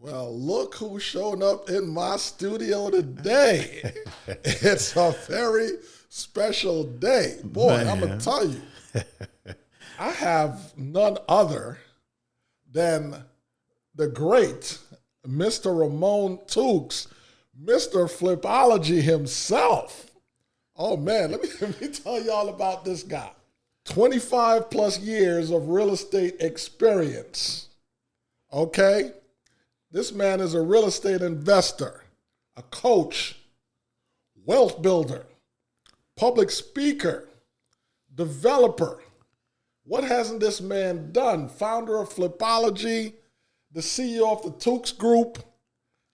Well, look who's showing up in my studio today. It's a very special day. Boy, I'm going to tell you, I have none other than the great Mr. Ramon Tookes, Mr. Flipology himself. Oh, man, let me tell you all about this guy. 25 plus years of real estate experience, okay? This man is a real estate investor, a coach, wealth builder, public speaker, developer. What hasn't this man done? Founder of Flipology, the CEO of the Tookes Group.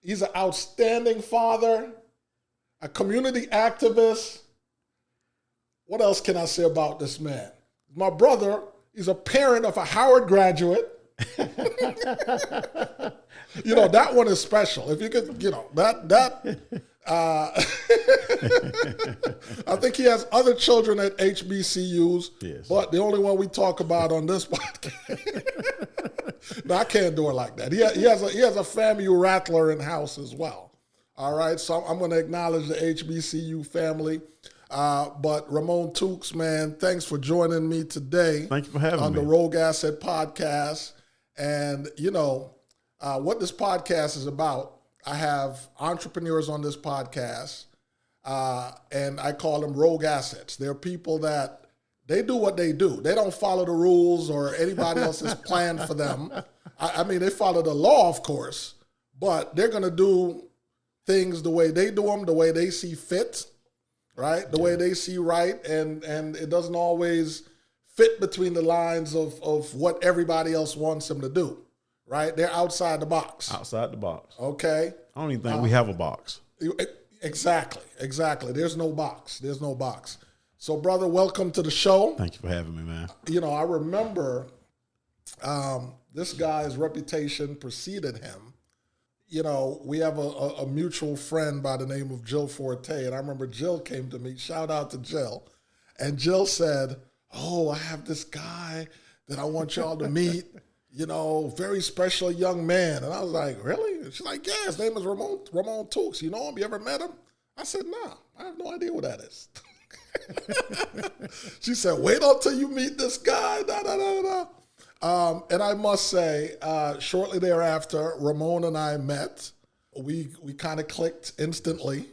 He's an outstanding father, a community activist. What else can I say about this man? My brother, he's a parent of a Howard graduate. You know, that one is special. If you could, you know, I think he has other children at HBCUs, yes, but the only one we talk about on this podcast. No, I can't do it like that. He has a family rattler in house as well. All right, so I'm going to acknowledge the HBCU family. But Ramon Tookes, man, thanks for joining me today. Thank you for having me on the Rogue Asset Podcast. And you know what this podcast is about. I have entrepreneurs on this podcast, and I call them rogue assets. They're people that they do what they do. They don't follow the rules or anybody else's plan for them. I mean, they follow the law, of course, but they're going to do things the way they do them, the way they see fit, right? The way they see right, and it doesn't always fit between the lines of what everybody else wants them to do, right? They're outside the box. Outside the box. Okay? I don't even think we have a box. Exactly. There's no box. So, brother, welcome to the show. Thank you for having me, man. You know, I remember this guy's reputation preceded him. You know, we have a mutual friend by the name of Jill Forte, and I remember Jill came to me, shout out to Jill, and Jill said, oh, I have this guy that I want y'all to meet, you know, very special young man. And I was like, really? And she's like, yeah, his name is Ramon Tookes. You know him? You ever met him? I said, no, I have no idea who that is. She said, wait until you meet this guy, and I must say, shortly thereafter, Ramon and I met. We kind of clicked instantly.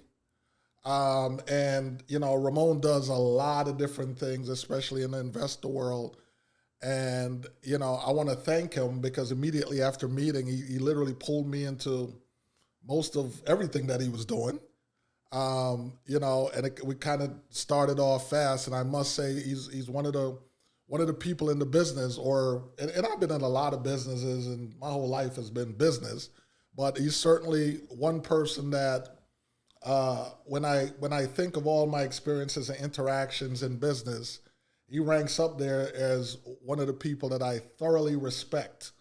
And, you know, Ramon does a lot of different things, especially in the investor world. And, you know, I want to thank him because immediately after meeting, he literally pulled me into most of everything that he was doing. You know, and we kind of started off fast. And I must say he's one of the people in the business, and I've been in a lot of businesses and my whole life has been business, but he's certainly one person that when I think of all my experiences and interactions in business, he ranks up there as one of the people that I thoroughly respect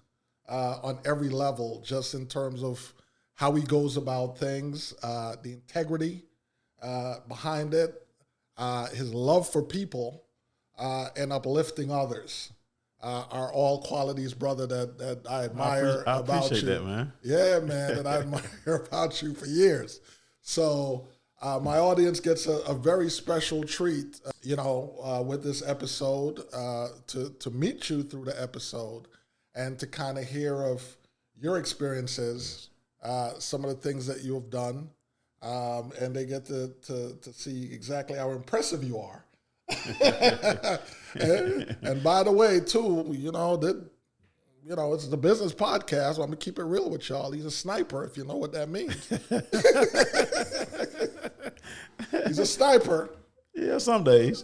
on every level, just in terms of how he goes about things, the integrity behind it, his love for people, and uplifting others are all qualities, brother, that I admire about you. I appreciate that, man. Yeah, man, that I admire about you for years. So my audience gets a very special treat, you know, with this episode, to meet you through the episode and to kind of hear of your experiences, some of the things that you have done, and they get to see exactly how impressive you are. and by the way, too, you know, it's the business podcast, so I'm going to keep it real with y'all. He's a sniper, if you know what that means. He's a sniper. Yeah, some days.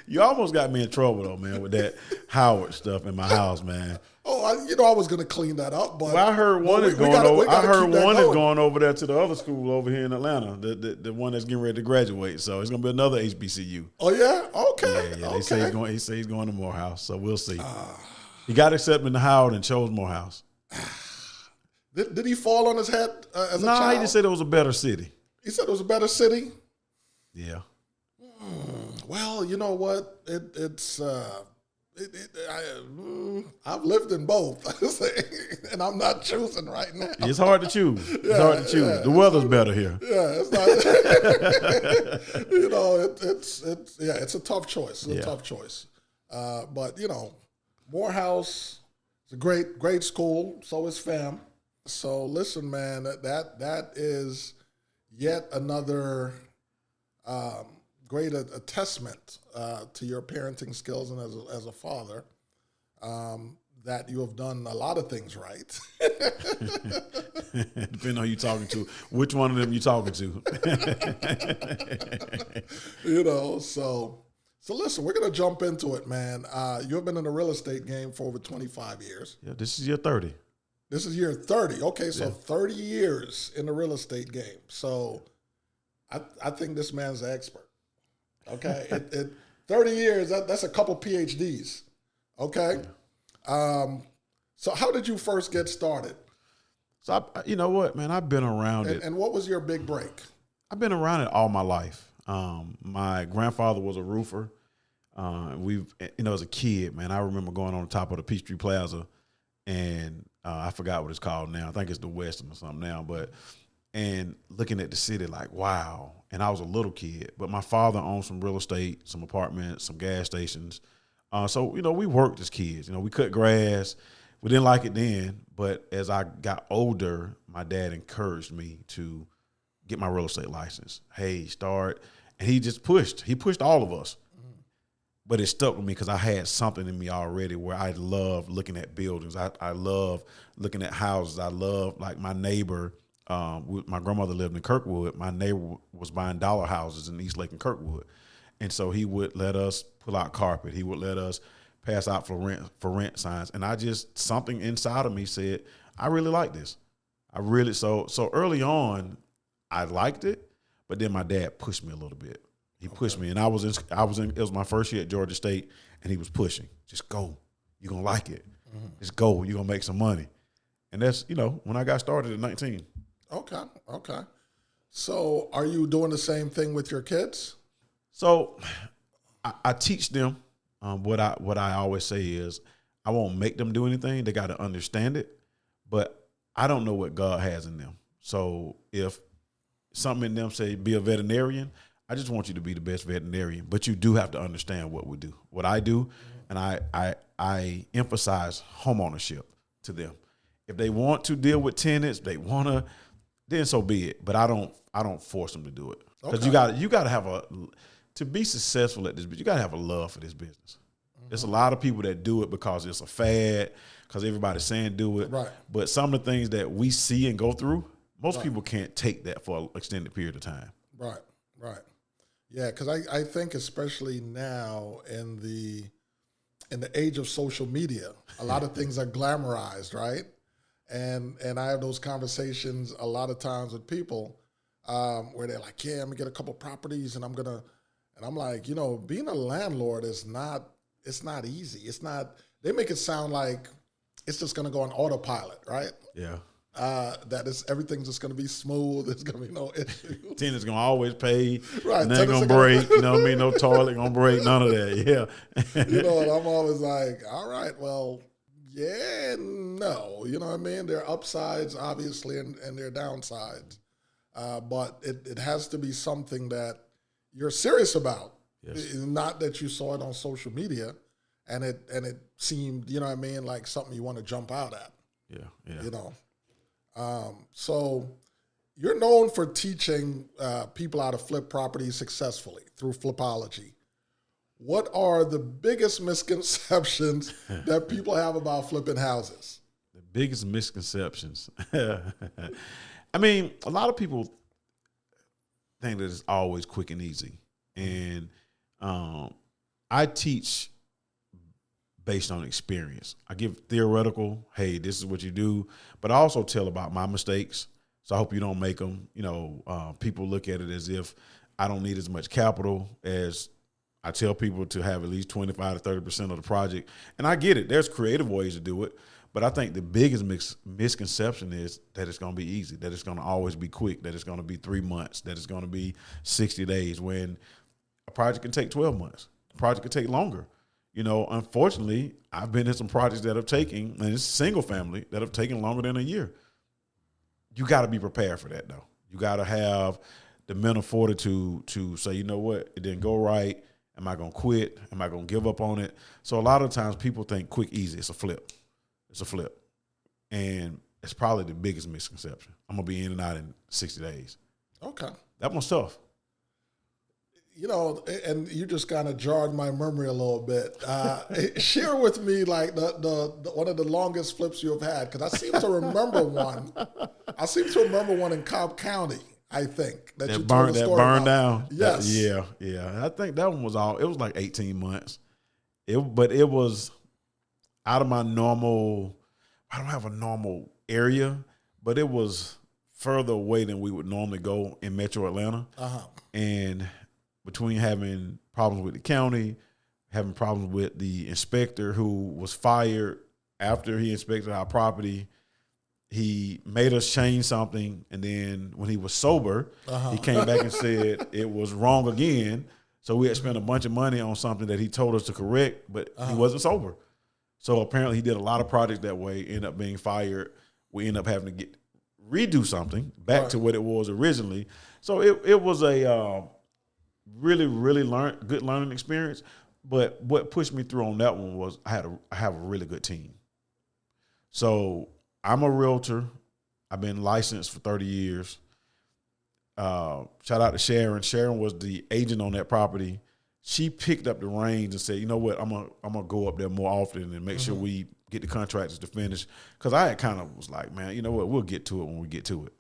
You almost got me in trouble, though, man, with that Howard stuff in my house, man. Oh, I was going to clean that up, but I heard one is going over. I heard one is going over there to the other school over here in Atlanta, the one that's getting ready to graduate. So it's going to be another HBCU. Oh yeah, okay. Yeah. They say he's going to Morehouse. So we'll see. He got accepted in Howard and chose Morehouse. Did he fall on his head as a child? No, he just said it was a better city. He said it was a better city? Yeah. Well, you know what? It's I've lived in both, and I'm not choosing right now. It's hard to choose. It's hard to choose. Yeah, the weather's better here. Yeah, it's not. It's a tough choice. It's a tough choice. But Morehouse is a great school. So is FAM. So listen, man, that is yet another great testament to your parenting skills and as a father, that you have done a lot of things right. Depending on who you're talking to, which one of them you're talking to. So listen, we're going to jump into it, man. You've been in the real estate game for over 25 years. Yeah, this is year 30. This is year 30. Okay, so 30 years in the real estate game. So I think this man's an expert. Okay, 30 years, that's a couple PhDs. Okay, so how did you first get started? So, you know what, man, I've been around it. And what was your big break? I've been around it all my life. My grandfather was a roofer. As a kid, man, I remember going on the top of the Peachtree Plaza, and I forgot what it's called now. I think it's the Western or something now, and looking at the city like, wow. And I was a little kid, but my father owned some real estate, some apartments, some gas stations. So we worked as kids. We cut grass. We didn't like it then, but as I got older, my dad encouraged me to get my real estate license. Hey, start. And he just pushed. He pushed all of us. But it stuck with me because I had something in me already where I love looking at buildings. I love looking at houses. I love, like, my neighbor. My grandmother lived in Kirkwood. My neighbor was buying dollar houses in East Lake and Kirkwood. And so he would let us pull out carpet. He would let us pass out for rent signs. And something inside of me said, I really like this. So early on, I liked it, but then my dad pushed me a little bit. He pushed me, and it was my first year at Georgia State, and he was pushing. Just go. You're going to like it. Mm-hmm. Just go. You're going to make some money. And that's, when I got started at 19. Okay. So are you doing the same thing with your kids? So I teach them. What I always say is I won't make them do anything. They got to understand it. But I don't know what God has in them. So if something in them say be a veterinarian, I just want you to be the best veterinarian. But you do have to understand what we do, what I do. And I emphasize homeownership to them. If they want to deal with tenants, they want to, then so be it. But I don't force them to do it. Because you got to have to be successful at this, but you got to have a love for this business. Mm-hmm. There's a lot of people that do it because it's a fad, because everybody's saying do it. Right. But some of the things that we see and go through, most people can't take that for an extended period of time. Right. Yeah, because I think especially now in the age of social media, a lot of things are glamorized, right? And I have those conversations a lot of times with people where they're like, yeah, I'm gonna get a couple properties and I'm like, being a landlord it's not easy. It's not, they make it sound like it's just gonna go on autopilot, right? Yeah. Everything's just gonna be smooth. There's gonna be no issues. Tenant's gonna always pay. Right. Nothing gonna break. You know what I mean? No toilet gonna break. None of that. Yeah. And I'm always like, all right, well, yeah, no. You know what I mean? There are upsides, obviously, and there are downsides. But it has to be something that you're serious about. Yes. Not that you saw it on social media and it seemed, you know what I mean, like something you want to jump out at. Yeah. So you're known for teaching people how to flip properties successfully through Flipology. What are the biggest misconceptions that people have about flipping houses? The biggest misconceptions. I mean, a lot of people think that it's always quick and easy. And I teach based on experience. I give theoretical, hey, this is what you do, but I also tell about my mistakes. So I hope you don't make them. People look at it as if I don't need as much capital as I tell people to have at least 25 to 30% of the project. And I get it. There's creative ways to do it. But I think the biggest misconception is that it's going to be easy, that it's going to always be quick, that it's going to be 3 months, that it's going to be 60 days, when a project can take 12 months. A project can take longer. Unfortunately, I've been in some projects that have taken, and it's single family, that have taken longer than a year. You got to be prepared for that, though. You got to have the mental fortitude to say, you know what, it didn't go right. Am I going to quit? Am I going to give up on it? So a lot of times people think quick, easy. It's a flip. It's a flip. And it's probably the biggest misconception. I'm going to be in and out in 60 days. Okay. That one's tough. And you just kind of jarred my memory a little bit. Share with me like the one of the longest flips you have had, because I seem to remember one. I seem to remember one in Cobb County, I think, that you told a story burned about. down. Yes. Yeah. I think that one was it was like 18 months. But it was out of my normal. I don't have a normal area, but it was further away than we would normally go in Metro Atlanta. And between having problems with the county, having problems with the inspector who was fired after he inspected our property, he made us change something, and then when he was sober, he came back and said it was wrong again. So we had spent a bunch of money on something that he told us to correct, but he wasn't sober. So apparently he did a lot of projects that way, ended up being fired. We ended up having to redo something back to what it was originally. So it was a really, really good learning experience. But what pushed me through on that one was I have a really good team. So I'm a realtor. I've been licensed for 30 years. Shout out to Sharon. Sharon was the agent on that property. She picked up the reins and said, you know what, I'm gonna go up there more often and make sure we get the contractors to finish. Because I had kind of was like, man, you know what, we'll get to it when we get to it.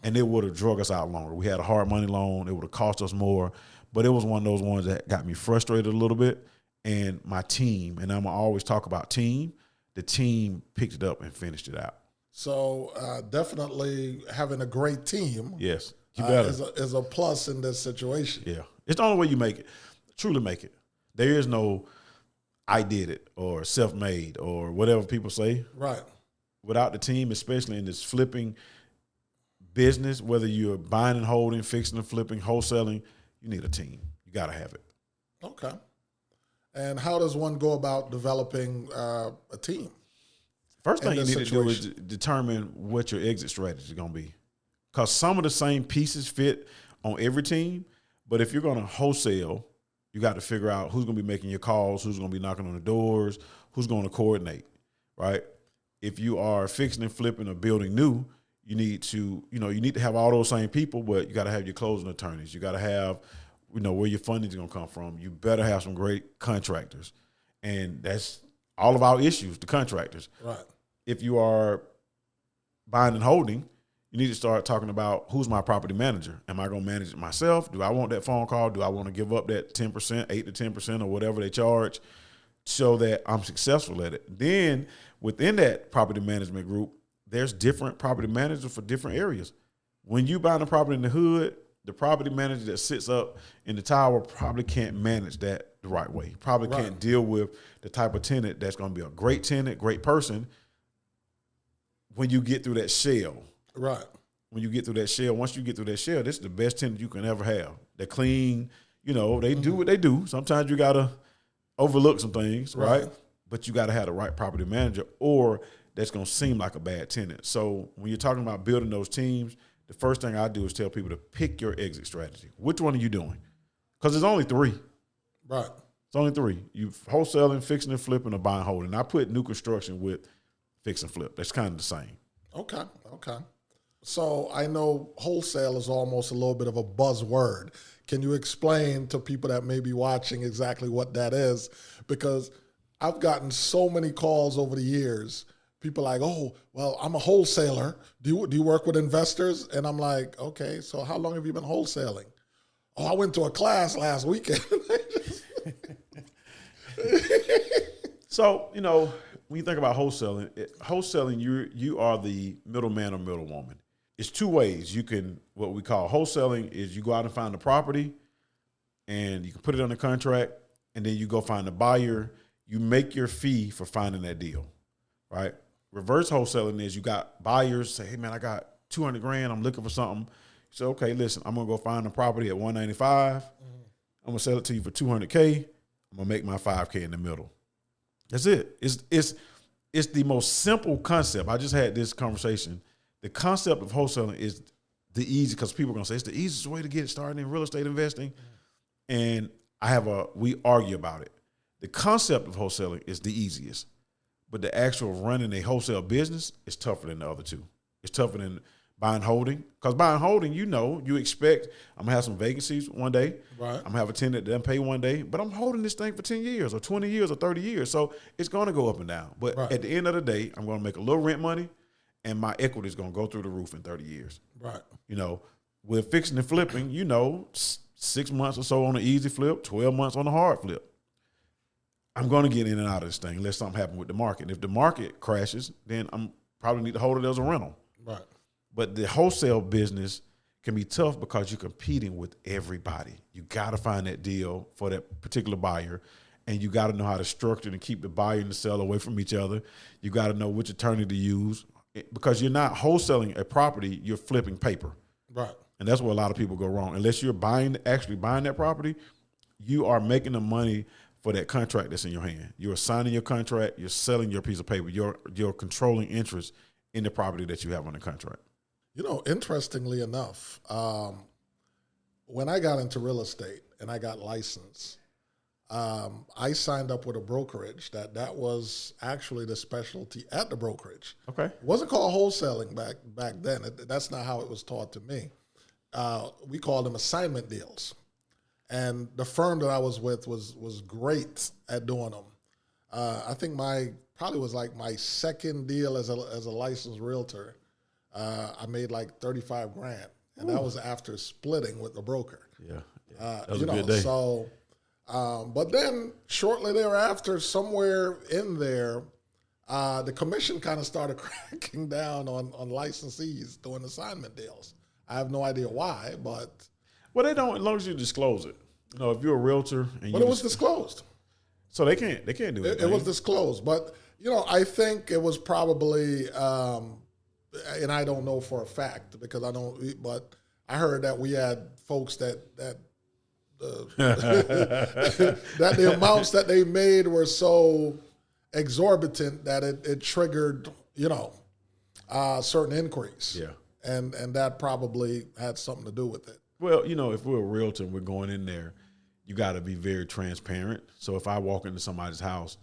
And it would have drug us out longer. We had a hard money loan. It would have cost us more. But it was one of those ones that got me frustrated a little bit. And my team, and I'm going to always talk about team, the team picked it up and finished it out. So definitely having a great team yes, you better. Is a plus in this situation. Yeah. It's the only way you make it, truly make it. There is no I did it or self-made or whatever people say. Right. Without the team, especially in this flipping business, whether you're buying and holding, fixing and flipping, wholesaling, you need a team. You got to have it. Okay. And how does one go about developing a team? First thing you need to do is determine what your exit strategy is going to be. Because some of the same pieces fit on every team, but if you're going to wholesale, you got to figure out who's going to be making your calls, who's going to be knocking on the doors, who's going to coordinate, right? If you are fixing and flipping or building new, you need to have all those same people, but you got to have your closing attorneys. You got to have, where your funding is going to come from. You better have some great contractors. And that's all of our issues, the contractors. Right. If you are buying and holding, you need to start talking about who's my property manager. Am I going to manage it myself? Do I want that phone call? Do I want to give up that 10%, 8 to 10% or whatever they charge so that I'm successful at it? Then within that property management group, there's different property managers for different areas. When you buy a property in the hood, the property manager that sits up in the tower probably can't manage that the right way. Probably can't deal with the type of tenant that's going to be a great tenant, great person when you get through that shell. Right. When you get through that shell, once you get through that shell, this is the best tenant you can ever have. They're clean, they do what they do. Sometimes you got to overlook some things, right? But you got to have the right property manager or that's going to seem like a bad tenant. So when you're talking about building those teams, the first thing I do is tell people to pick your exit strategy. Which one are you doing? Because there's only 3. Right. It's only 3. You wholesaling, fixing and flipping, or buying and holding. I put new construction with fix and flip. That's kind of the same. Okay. So I know wholesale is almost a little bit of a buzzword. Can you explain to people that may be watching exactly what that is? Because I've gotten so many calls over the years. People like, oh, well, I'm a wholesaler. Do you work with investors? And I'm like, okay, so how long have you been wholesaling? Oh, I went to a class last weekend. So, when you think about wholesaling, you are the middleman or middlewoman. It's 2 ways. You can, what we call wholesaling is you go out and find the property and you can put it on the contract and then you go find the buyer. You make your fee for finding that deal, right? Reverse wholesaling is you got buyers say, hey man, I got $200,000. I'm looking for something. So, okay, listen, I'm going to go find the property at $195. I'm going to sell it to you for $200K. I'm going to make my $5K in the middle. That's it. It's the most simple concept. I just had this conversation. The concept of wholesaling is the easy, because people are gonna say it's the easiest way to get started in real estate investing. And we argue about it. The concept of wholesaling is the easiest, but the actual running a wholesale business is tougher than the other two. It's tougher than buying holding, because buying holding, you expect I'm gonna have some vacancies one day. Right. I'm gonna have a tenant that doesn't pay one day, but I'm holding this thing for 10 years or 20 years or 30 years. So it's gonna go up and down. But Right. at the end of the day, I'm gonna make a little rent money and my equity is gonna go through the roof in 30 years. Right. With fixing and flipping, 6 months or so on an easy flip, 12 months on a hard flip. I'm going to get in and out of this thing unless something happens with the market. If the market crashes, then I'm probably need to hold it as a rental. Right. But the wholesale business can be tough because you're competing with everybody. You got to find that deal for that particular buyer, and you got to know how to structure and keep the buyer and the seller away from each other. You got to know which attorney to use, because you're not wholesaling a property, you're flipping paper. Right. And that's where a lot of people go wrong. Unless you're actually buying that property, you are making the money for that contract that's in your hand. You're signing your contract, you're selling your piece of paper, you're controlling interest in the property that you have on the contract. Interestingly enough, when I got into real estate and I got licensed, I signed up with a brokerage that was actually the specialty at the brokerage. Okay. It wasn't called wholesaling back then. That's not how it was taught to me. We called them assignment deals. And the firm that I was with was great at doing them. I think probably was like my second deal as a licensed realtor. I made like $35,000, and that was after splitting with the broker. Yeah. That was a good day. So, but then shortly thereafter, somewhere in there, the commission kind of started cracking down on licensees doing assignment deals. I have no idea why, but well, they don't, as long as you disclose it. If you're a realtor and but it was disclosed. So they can't do it. It was disclosed, but I think it was probably, and I don't know for a fact because I don't. But I heard that we had folks that that the amounts that they made were so exorbitant that it triggered certain inquiries. Yeah, and that probably had something to do with it. Well, if we're a realtor and we're going in there, you got to be very transparent. So if I walk into somebody's house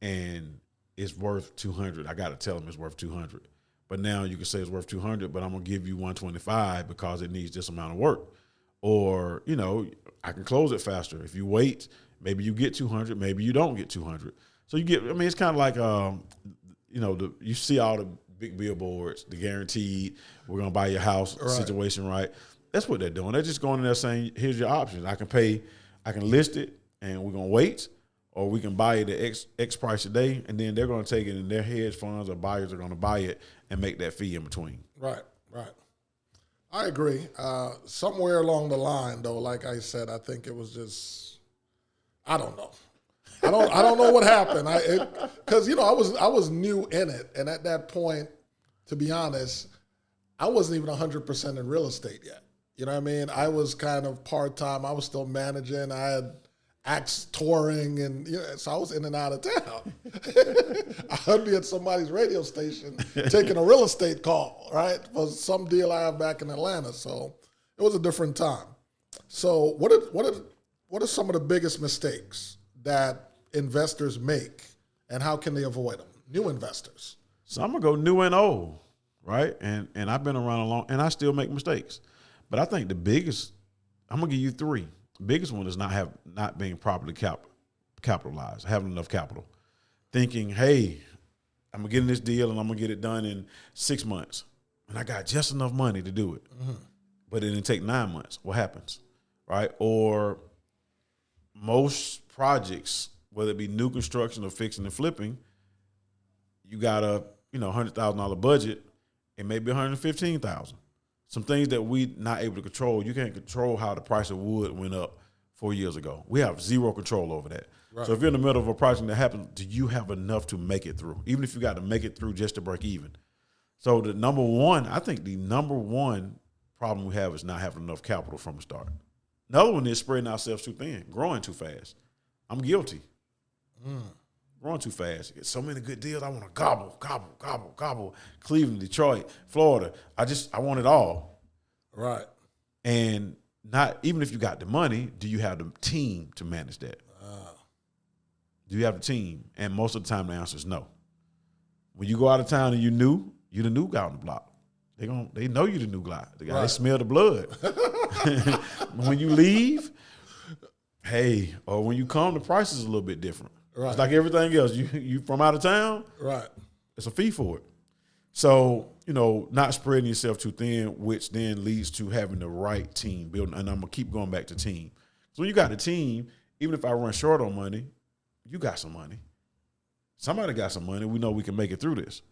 and it's worth $200, I got to tell them it's worth $200. But now you can say it's worth $200, but I'm gonna give you $125 because it needs this amount of work. Or I can close it faster. If you wait, maybe you get $200, maybe you don't get $200. So you get. I mean, it's kind of like you see all the big billboards, the guaranteed, we're gonna buy your house situation, right? That's what they're doing. They're just going in there saying, here's your options. I can list it and we're going to wait, or we can buy it at X price a day, and then they're going to take it in their hedge funds or buyers are going to buy it and make that fee in between. Right. I agree. Somewhere along the line, though, like I said, I think it was just, I don't know. I don't know what happened. Because I was new in it, and at that point, to be honest, I wasn't even 100% in real estate yet. You know what I mean? I was kind of part-time. I was still managing. I had acts touring, and so I was in and out of town. I'd be at somebody's radio station taking a real estate call, right, for some deal I have back in Atlanta. So it was a different time. So what are some of the biggest mistakes that investors make, and how can they avoid them? New investors. So I'm gonna go new and old, right? And I've been around a long, and I still make mistakes. But I think the biggest, I'm gonna give you three. The biggest one is not being properly capitalized, having enough capital. Thinking, hey, I'm gonna get in this deal and I'm gonna get it done in 6 months, and I got just enough money to do it. Mm-hmm. But it didn't take 9 months. What happens, right? Or most projects, whether it be new construction or fixing and flipping, you got a $100,000 budget, it may be $115,000. Some things that we not able to control. You can't control how the price of wood went up 4 years ago. We have zero control over that. Right. So if you're in the middle of a project that happens, do you have enough to make it through? Even if you got to make it through just to break even. So the number one problem we have is not having enough capital from the start. Another one is spreading ourselves too thin, growing too fast. I'm guilty. growing too fast. You get so many good deals. I want to gobble, gobble, gobble, gobble. Cleveland, Detroit, Florida. I want it all. Right. And not even if you got the money, do you have the team to manage that? Do you have the team? And most of the time, the answer is no. When you go out of town and you're the new guy on the block. They know you the new guy. Right. They smell the blood. When you leave, hey, or when you come, the price is a little bit different. Right. It's like everything else. You from out of town, right? It's a fee for it. So, not spreading yourself too thin, which then leads to having the right team building. And I'm going to keep going back to team. So when you got the team, even if I run short on money, you got some money. Somebody got some money. We know we can make it through this.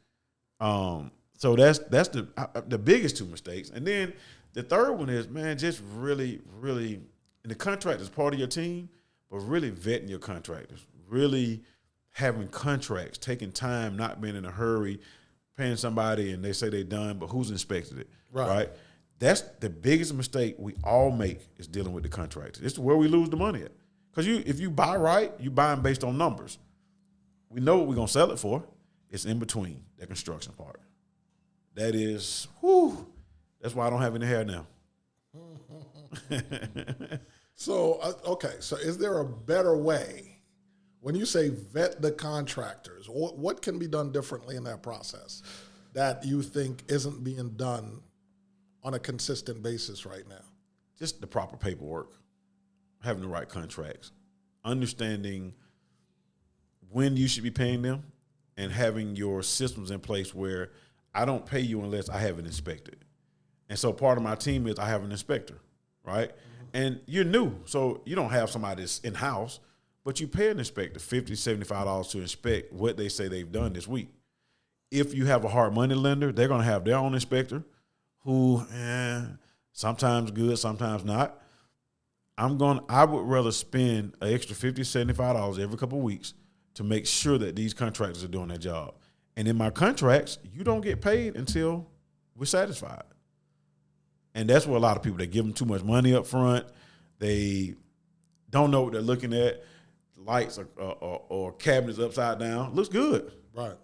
So that's the biggest two mistakes. And then the third one is, man, just really, really, and the contract is part of your team, but really vetting your contractors, really having contracts, taking time, not being in a hurry, paying somebody and they say they're done, but who's inspected it, right? That's the biggest mistake we all make is dealing with the contractors. It's where we lose the money at. Because if you buy right, you buy them based on numbers. We know what we're going to sell it for. It's in between, that construction part. That is, that's why I don't have any hair now. So, okay, so is there a better way? When you say vet the contractors, what can be done differently in that process that you think isn't being done on a consistent basis right now? Just the proper paperwork, having the right contracts, understanding when you should be paying them, and having your systems in place where I don't pay you unless I have it inspected. And so part of my team is I have an inspector, right? Mm-hmm. And you're new, so you don't have somebody that's in-house, but you pay an inspector $50, $75 to inspect what they say they've done this week. If you have a hard money lender, they're going to have their own inspector who sometimes good, sometimes not. I would rather spend an extra $50, $75 every couple of weeks to make sure that these contractors are doing their job. And in my contracts, you don't get paid until we're satisfied. And that's where a lot of people, they give them too much money up front. They don't know what they're looking at. Lights or cabinets upside down. Looks good. Right.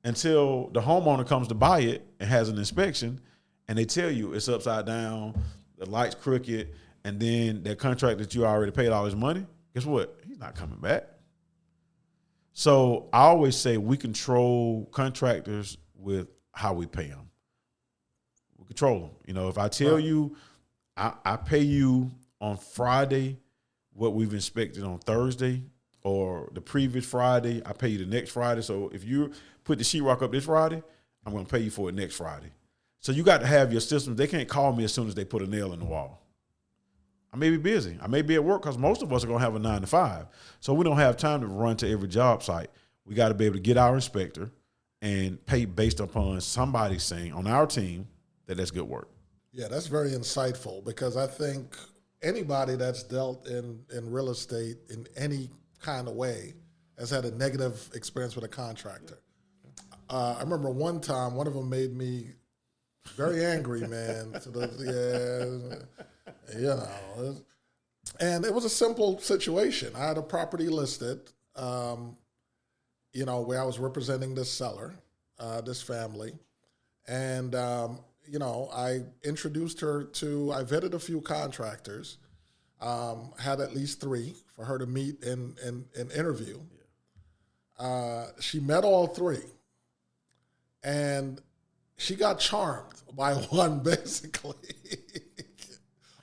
Until the homeowner comes to buy it and has an inspection, and they tell you it's upside down, the light's crooked, and then that contract that you already paid all his money, guess what? He's not coming back. So I always say we control contractors with how we pay them. We control them. If I tell you I pay you on Friday what we've inspected on Thursday, or the previous Friday, I pay you the next Friday. So if you put the sheetrock up this Friday, I'm going to pay you for it next Friday. So you got to have your systems. They can't call me as soon as they put a nail in the wall. I may be busy. I may be at work because most of us are going to have a 9 to 5. So we don't have time to run to every job site. We got to be able to get our inspector and pay based upon somebody saying on our team that that's good work. Yeah, that's very insightful, because I think anybody that's dealt in real estate in any kind of way has had a negative experience with a contractor. I remember one time, one of them made me very angry, man. And it was a simple situation. I had a property listed, where I was representing this seller, this family, and I introduced her I vetted a few contractors, had at least 3 for her to meet and interview. She met all 3, and she got charmed by one, basically,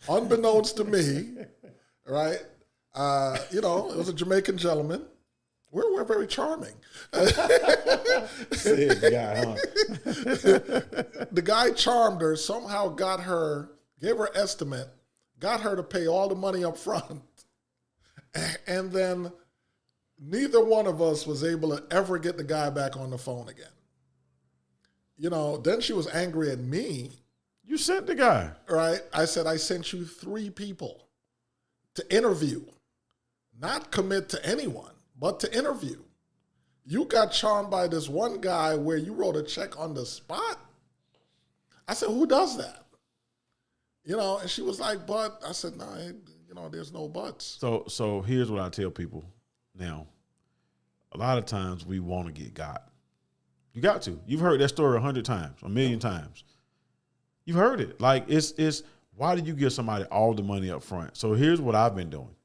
unbeknownst to me, right? It was a Jamaican gentleman. We're very charming. Said the guy, huh? The guy charmed her, somehow gave her estimate, got her to pay all the money up front. And then neither one of us was able to ever get the guy back on the phone again. Then she was angry at me. You sent the guy. Right? I said, I sent you 3 people to interview, not commit to anyone, but to interview. You got charmed by this one guy where you wrote a check on the spot. I said, who does that? And she was like, but. I said, no, there's no buts. So here's what I tell people now. a lot of times we want to get got. You got to. You've heard that story 100 times, 1,000,000 times. You've heard it. Like, it's why did you give somebody all the money up front? So here's what I've been doing.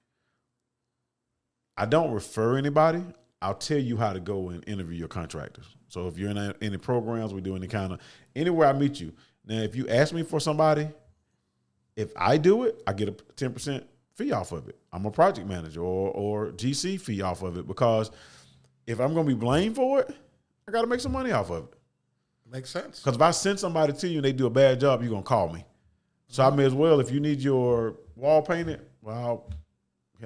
I don't refer anybody. I'll tell you how to go and interview your contractors. So if you're in any programs, we do any kind of, anywhere I meet you. Now, if you ask me for somebody, if I do it, I get a 10% fee off of it. I'm a project manager or GC fee off of it, because if I'm going to be blamed for it, I got to make some money off of it. Makes sense. Because if I send somebody to you and they do a bad job, you're going to call me. So I may as well, if you need your wall painted, well, I'll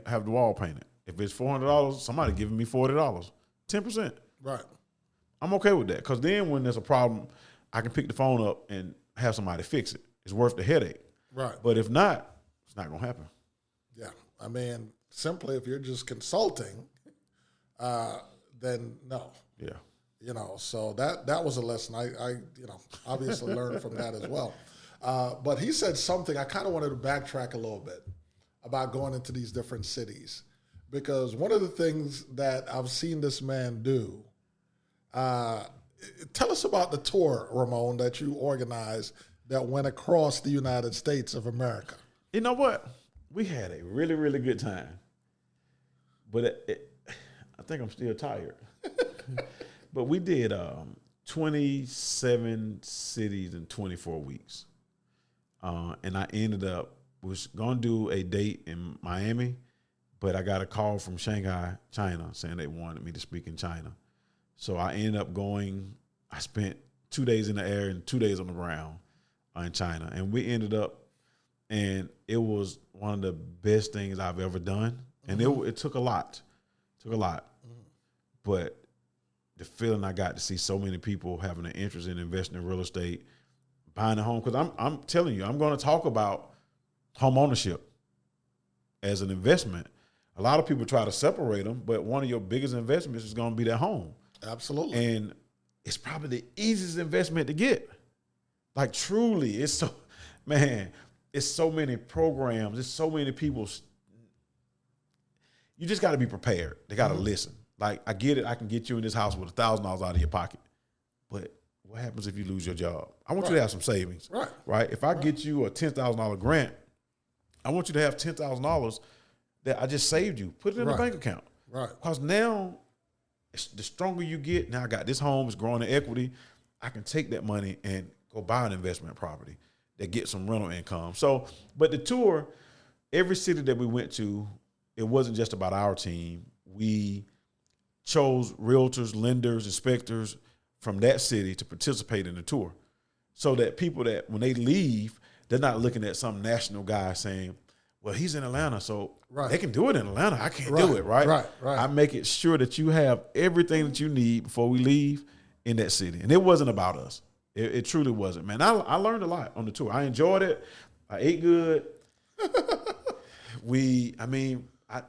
have the wall painted. If it's $400, somebody giving me $40, 10%. Right. I'm okay with that, because then when there's a problem, I can pick the phone up and have somebody fix it. It's worth the headache. Right. But if not, it's not going to happen. Yeah. I mean, simply if you're just consulting, then no. Yeah. You know, so that was a lesson I obviously learned from that as well. But he said something, I kind of wanted to backtrack a little bit about going into these different cities, because one of the things that I've seen this man do, tell us about the tour, Ramon, that you organized that went across the United States of America. You know what? We had a really, really good time. But I think I'm still tired. But we did 27 cities in 24 weeks. And I ended up, was going to do a date in Miami, but I got a call from Shanghai, China, saying they wanted me to speak in China. So I ended up going, I spent 2 days in the air and 2 days on the ground in China. And we ended up, and it was one of the best things I've ever done. And it took a lot. But the feeling I got to see so many people having an interest in investing in real estate, buying a home, because I'm telling you, I'm going to talk about home ownership as an investment. A lot of people try to separate them, but one of your biggest investments is going to be that home. Absolutely. And it's probably the easiest investment to get. Like, truly, it's so many programs, it's so many people. You just got to be prepared. They got to listen. Like, I get it. I can get you in this house with $1,000 out of your pocket. But what happens if you lose your job? I want you to have some savings. Right? If I get you a $10,000 grant, I want you to have $10,000 that I just saved you. Put it in a bank account. Right. Because now, the stronger you get, now I got this home, it's growing in equity. I can take that money and go buy an investment property that gets some rental income. So, but the tour, every city that we went to, it wasn't just about our team. We chose realtors, lenders, inspectors from that city to participate in the tour, so that people that when they leave, they're not looking at some national guy saying, well, he's in Atlanta, so they can do it in Atlanta. I can't do it, right? Right. I make it sure that you have everything that you need before we leave in that city. And it wasn't about us. It truly wasn't, man. I learned a lot on the tour. I enjoyed it. I ate good.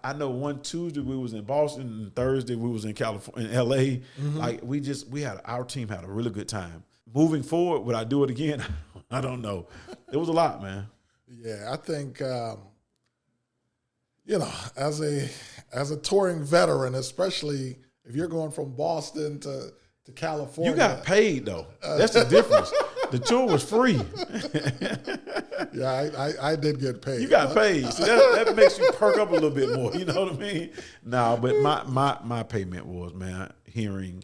I know one Tuesday we was in Boston, and Thursday we was in California, in LA. Like, our team had a really good time. Moving forward, would I do it again? I don't know. It was a lot, man. Yeah, I think as a touring veteran, especially if you're going from Boston to California, you got paid though. That's the difference. The tour was free. Yeah, I did get paid. You got paid. So that makes you perk up a little bit more. You know what I mean? No, but my payment was, man, hearing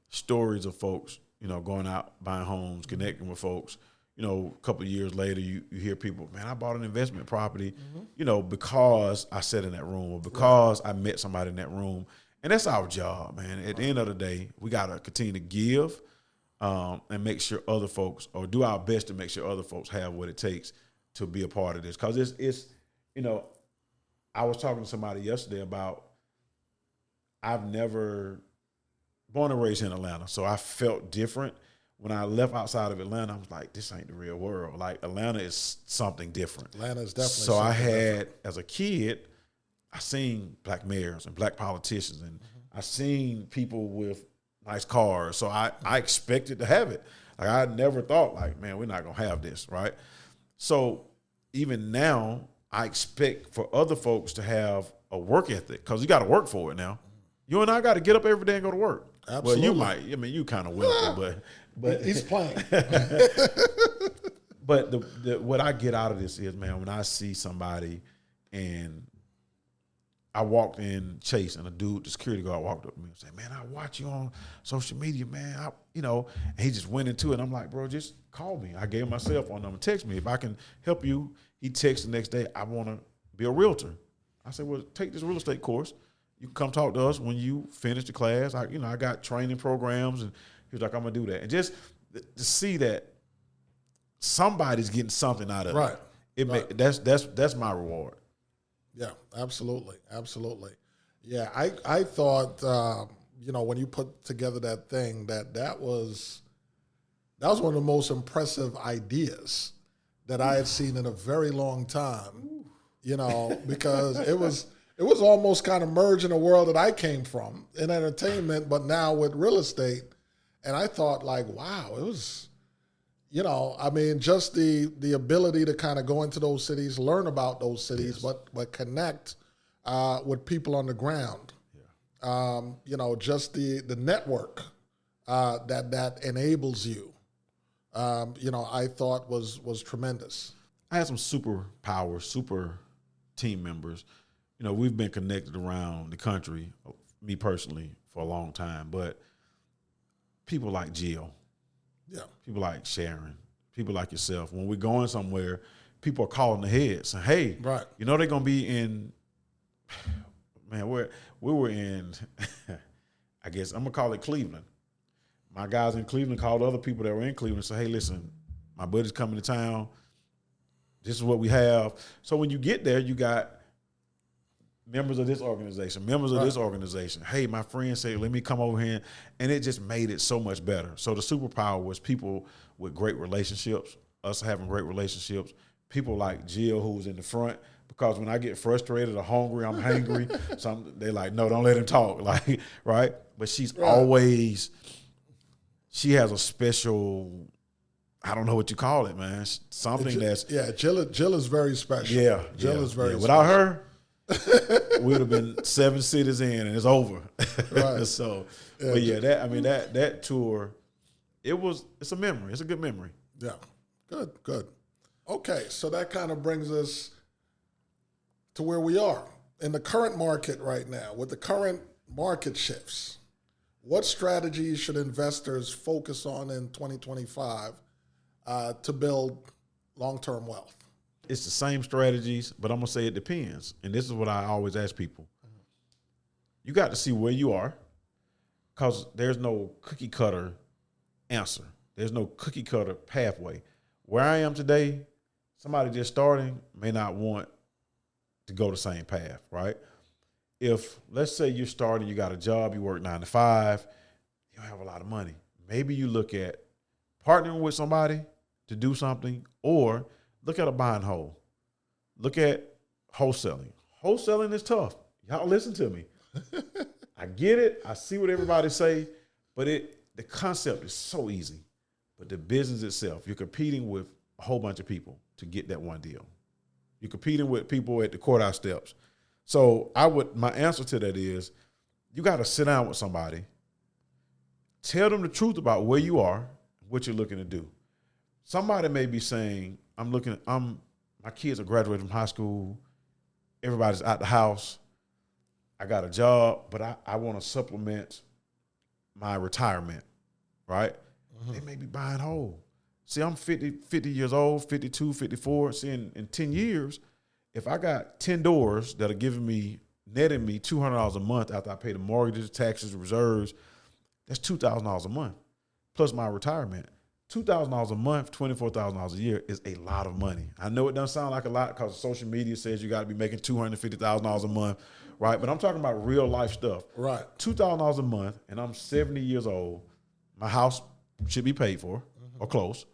stories of folks, going out, buying homes, connecting with folks. A couple of years later, you hear people, man, I bought an investment property, because I sat in that room or because I met somebody in that room. And that's our job, man. At the end of the day, we got to continue to give and make sure other folks, or do our best to make sure other folks have what it takes to be a part of this. Because it's I was talking to somebody yesterday about, I've never, born and raised in Atlanta, so I felt different. When I left outside of Atlanta, I was like, this ain't the real world. Like, Atlanta is something different. Atlanta is definitely so something different. As a kid, I seen black mayors and black politicians, and I seen people with nice cars. So I expected to have it. Like, I never thought, like, man, we're not going to have this, right? So even now, I expect for other folks to have a work ethic, because you got to work for it now. You and I got to get up every day and go to work. Absolutely. Well, you might. I mean, you kind of will, but he's playing. But what I get out of this is, man, when I see somebody and I walked in Chase and the security guard walked up to me and said, man, I watch you on social media, man. And he just went into it. I'm like, bro, just call me. I gave him my cell phone number. Text me. If I can help you. He texted the next day, I want to be a realtor. I said, well, take this real estate course. You can come talk to us when you finish the class. I got training programs. And he was like, I'm going to do that. And just to see that somebody's getting something out of it. Right. That's my reward. Yeah, absolutely. Yeah, I thought, when you put together that thing, that was one of the most impressive ideas that I had seen in a very long time, because it was almost kind of merging a world that I came from in entertainment, but now with real estate. And I thought, like, wow, it was, just the ability to kind of go into those cities, learn about those cities, yes. but connect with people on the ground. Yeah. Just the network that enables you, I thought was tremendous. I had some super team members. We've been connected around the country, me personally, for a long time, but people like Jill. Yeah. People like Sharon, people like yourself. When we're going somewhere, people are calling ahead saying, hey, right. They're going to be in, man, we were in, I guess I'm going to call it Cleveland. My guys in Cleveland called other people that were in Cleveland and said, hey, listen, my buddy's coming to town. This is what we have. So when you get there, you got members of this organization, members of this organization. Hey, my friend said, let me come over here. And it just made it so much better. So the superpower was people with great relationships, us having great relationships, people like Jill, who was in the front, because when I get frustrated or hungry, I'm hangry. They're like, no, don't let him talk. Like, right? But she's always, she has a special, I don't know what you call it, man. Something that's. Yeah, Jill is very special. Yeah. Jill is very special. Without her, we would have been 7 cities in and it's over. Right. So, but yeah, that tour, it's a memory. It's a good memory. Yeah. Good. Okay, so that kind of brings us to where we are in the current market right now. With the current market shifts, what strategies should investors focus on in 2025 to build long-term wealth? It's the same strategies, but I'm going to say it depends. And this is what I always ask people. You got to see where you are, because there's no cookie cutter answer. There's no cookie cutter pathway. Where I am today, somebody just starting may not want to go the same path, right? If, let's say you're starting, you got a job, you work 9 to 5, you don't have a lot of money. Maybe you look at partnering with somebody to do something, or look at a buy and hold. Look at wholesaling. Wholesaling is tough. Y'all listen to me. I get it. I see what everybody say, but the concept is so easy. But the business itself, you're competing with a whole bunch of people to get that one deal. You're competing with people at the courthouse steps. So my answer to that is, you got to sit down with somebody, tell them the truth about where you are, what you're looking to do. Somebody may be saying, my kids are graduating from high school, everybody's out the house, I got a job, but I want to supplement my retirement, right? Mm-hmm. They may be buying whole. See, I'm 50 years old, 52, 54. See, in 10 years, if I got 10 doors that are netting me $200 a month after I pay the mortgages, taxes, reserves, that's $2,000 a month, plus my retirement. $2,000 a month, $24,000 a year is a lot of money. I know it doesn't sound like a lot because social media says you got to be making $250,000 a month, right? But I'm talking about real life stuff. Right. $2,000 a month, and I'm 70 years old. My house should be paid for, or close.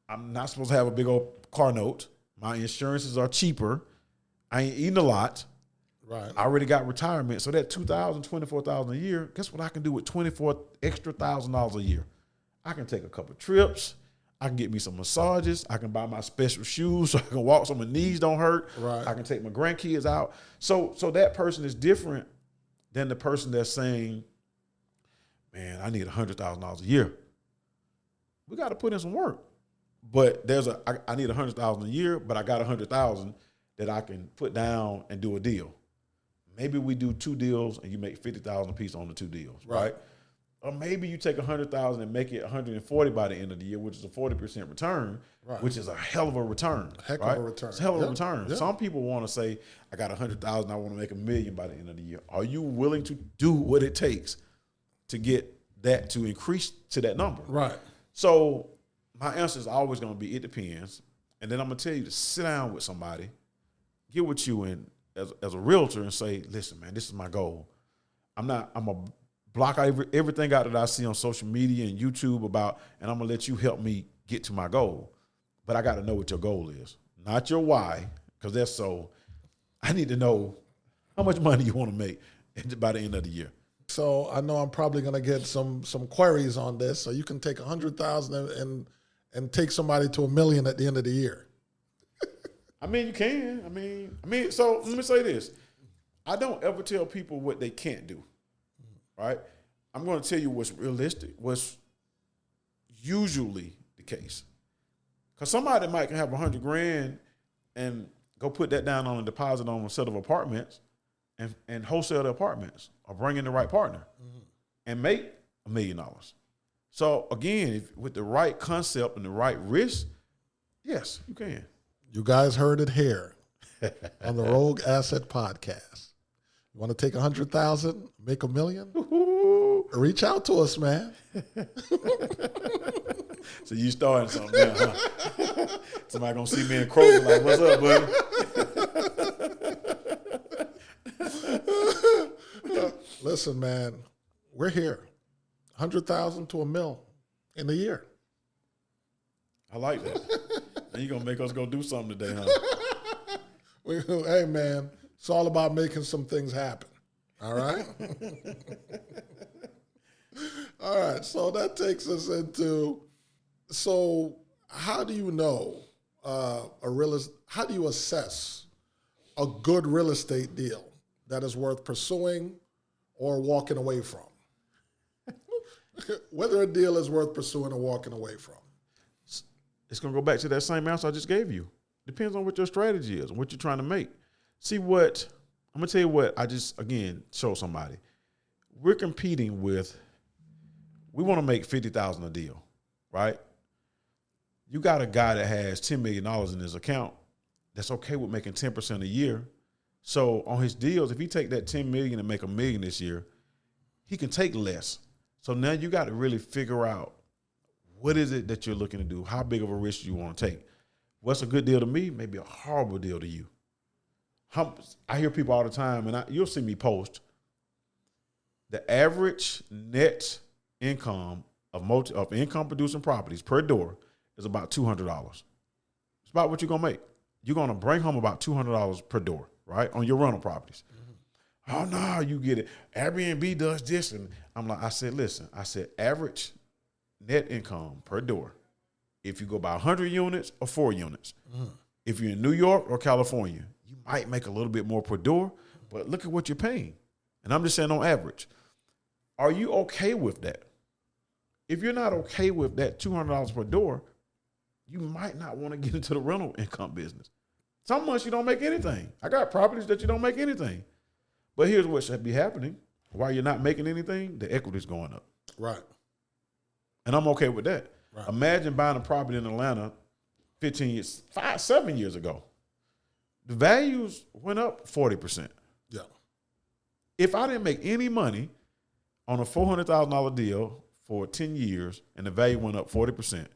I'm not supposed to have a big old car note. My insurances are cheaper. I ain't eating a lot. Right. I already got retirement. So that $2,000, $24,000 a year, guess what I can do with $24,000 extra a year? I can take a couple trips. I can get me some massages. I can buy my special shoes so I can walk so my knees don't hurt. Right. I can take my grandkids out. So that person is different than the person that's saying, man, I need $100,000 a year. We got to put in some work. But I need $100,000 a year, but I got $100,000 that I can put down and do a deal. Maybe we do 2 deals and you make $50,000 a piece on the 2 deals, right? Or maybe you take $100,000 and make it $140,000 by the end of the year, which is a 40% return, which is a hell of a return. Heck of a return. It's a hell of a return. Yeah. Some people want to say, I got $100,000, I want to make $1 million by the end of the year. Are you willing to do what it takes to get that to increase to that number? Right. So my answer is always going to be, it depends. And then I'm going to tell you to sit down with somebody, get with you in as a realtor and say, listen, man, this is my goal. I'm going to block everything out that I see on social media and YouTube about, and I'm going to let you help me get to my goal. But I got to know what your goal is, not your why, because I need to know how much money you want to make by the end of the year. So I know I'm probably going to get some queries on this. So you can take $100,000 and take somebody to $1 million at the end of the year. I mean, you can. I mean. So let me say this: I don't ever tell people what they can't do. Right? I'm going to tell you what's realistic, what's usually the case. Because somebody might have $100,000 and go put that down on a deposit on a set of apartments and wholesale the apartments or bring in the right partner and make $1 million. So again, with the right concept and the right risk, yes, you can. You guys heard it here on the Rogue Asset Podcast. You want to take $100,000, make $1 million? Reach out to us, man. So you starting something now, huh? Somebody gonna see me in Kroger like, what's up, buddy? Listen, man, we're here. $100,000 to $1 million in a year. I like that. And you're gonna make us go do something today, huh? Hey, man, it's all about making some things happen. All right? All right, so that takes us into, so how do you know how do you assess a good real estate deal that is worth pursuing or walking away from? Whether a deal is worth pursuing or walking away from. It's going to go back to that same answer I just gave you. Depends on what your strategy is and what you're trying to make. I'm going to tell you what I just, again, showed somebody. We're competing with, we want to make $50,000 a deal, right? You got a guy that has $10 million in his account that's okay with making 10% a year. So on his deals, if he take that $10 million and make $1 million this year, he can take less. So now you got to really figure out, what is it that you're looking to do? How big of a risk do you want to take? What's a good deal to me may be a horrible deal to you. I hear people all the time, and you'll see me post, the average net income of income-producing properties per door is about $200. It's about what you're going to make. You're going to bring home about $200 per door, right, on your rental properties. Mm-hmm. Oh, no, you get it. Airbnb does this. And I said, average net income per door, if you go by 100 units or 4 units. If you're in New York or California, you might make a little bit more per door, but look at what you're paying. And I'm just saying on average. Are you okay with that? If you're not okay with that $200 per door, you might not want to get into the rental income business. Some months you don't make anything. I got properties that you don't make anything. But here's what should be happening. While you're not making anything, the equity's going up. Right. And I'm okay with that. Right. Imagine buying a property in Atlanta 7 years ago. The values went up 40%. Yeah. If I didn't make any money on a $400,000 deal for 10 years and the value went up 40%,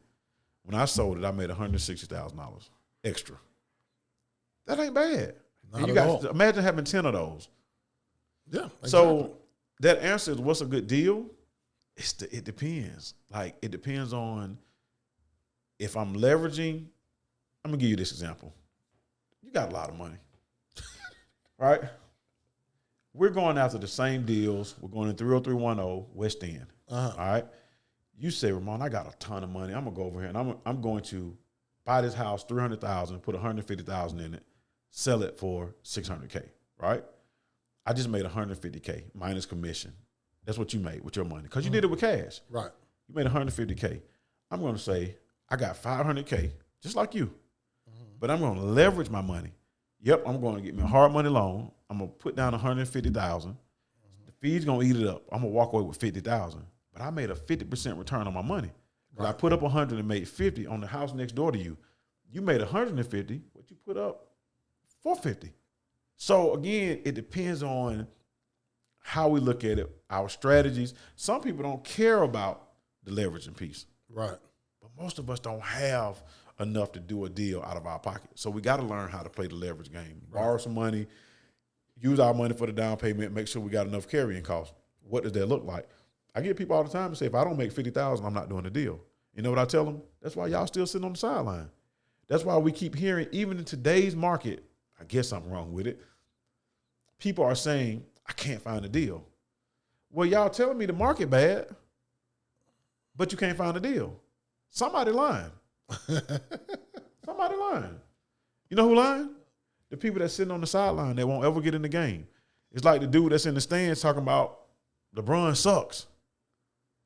when I sold it, I made $160,000 extra. That ain't bad. Not at all. Imagine having 10 of those. Yeah. Exactly. So that answer is, what's a good deal? It depends. Like, it depends on if I'm leveraging. I'm going to give you this example. You got a lot of money, right? We're going after the same deals. We're going in 30310 West End. All right. You say, Ramon, I got a ton of money. I'm going to go over here and I'm going to buy this house, $300,000, put $150,000 in it, sell it for $600K, right? I just made $150K minus commission. That's what you made with your money because you did it with cash. Right. You made $150K. I'm going to say I got $500K, just like you, but I'm going to leverage my money. Yep, I'm going to get me a hard money loan. I'm going to put down $150,000. The fee's going to eat it up. I'm going to walk away with $50,000. But I made a 50% return on my money. Right. I put up 100 and made 50 on the house next door to you. You made 150, but you put up 450. So again, it depends on how we look at it, our strategies. Some people don't care about the leveraging piece. Right. But most of us don't have enough to do a deal out of our pocket. So we got to learn how to play the leverage game. Right. Borrow some money, use our money for the down payment, make sure we got enough carrying costs. What does that look like? I get people all the time to say, if I don't make $50,000, I'm not doing the deal. You know what I tell them? That's why y'all still sitting on the sideline. That's why we keep hearing, even in today's market, I guess something wrong with it, people are saying, I can't find a deal. Well, y'all telling me the market bad, but you can't find a deal. Somebody lying. Somebody lying. You know who lying? The people that's sitting on the sideline that won't ever get in the game. It's like the dude that's in the stands talking about LeBron sucks.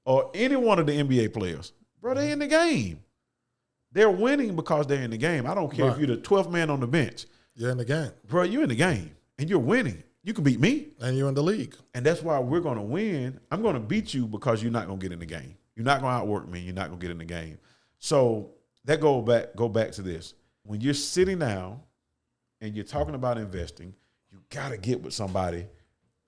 Or any one of the NBA players. Bro, they in the game. They're winning because they're in the game. I don't care if you're the 12th man on the bench. You're in the game. Bro, you're in the game, and you're winning. You can beat me. And you're in the league. And that's why we're going to win. I'm going to beat you because you're not going to get in the game. You're not going to outwork me. You're not going to get in the game. So that go back to this. When you're sitting down and you're talking about investing, you got to get with somebody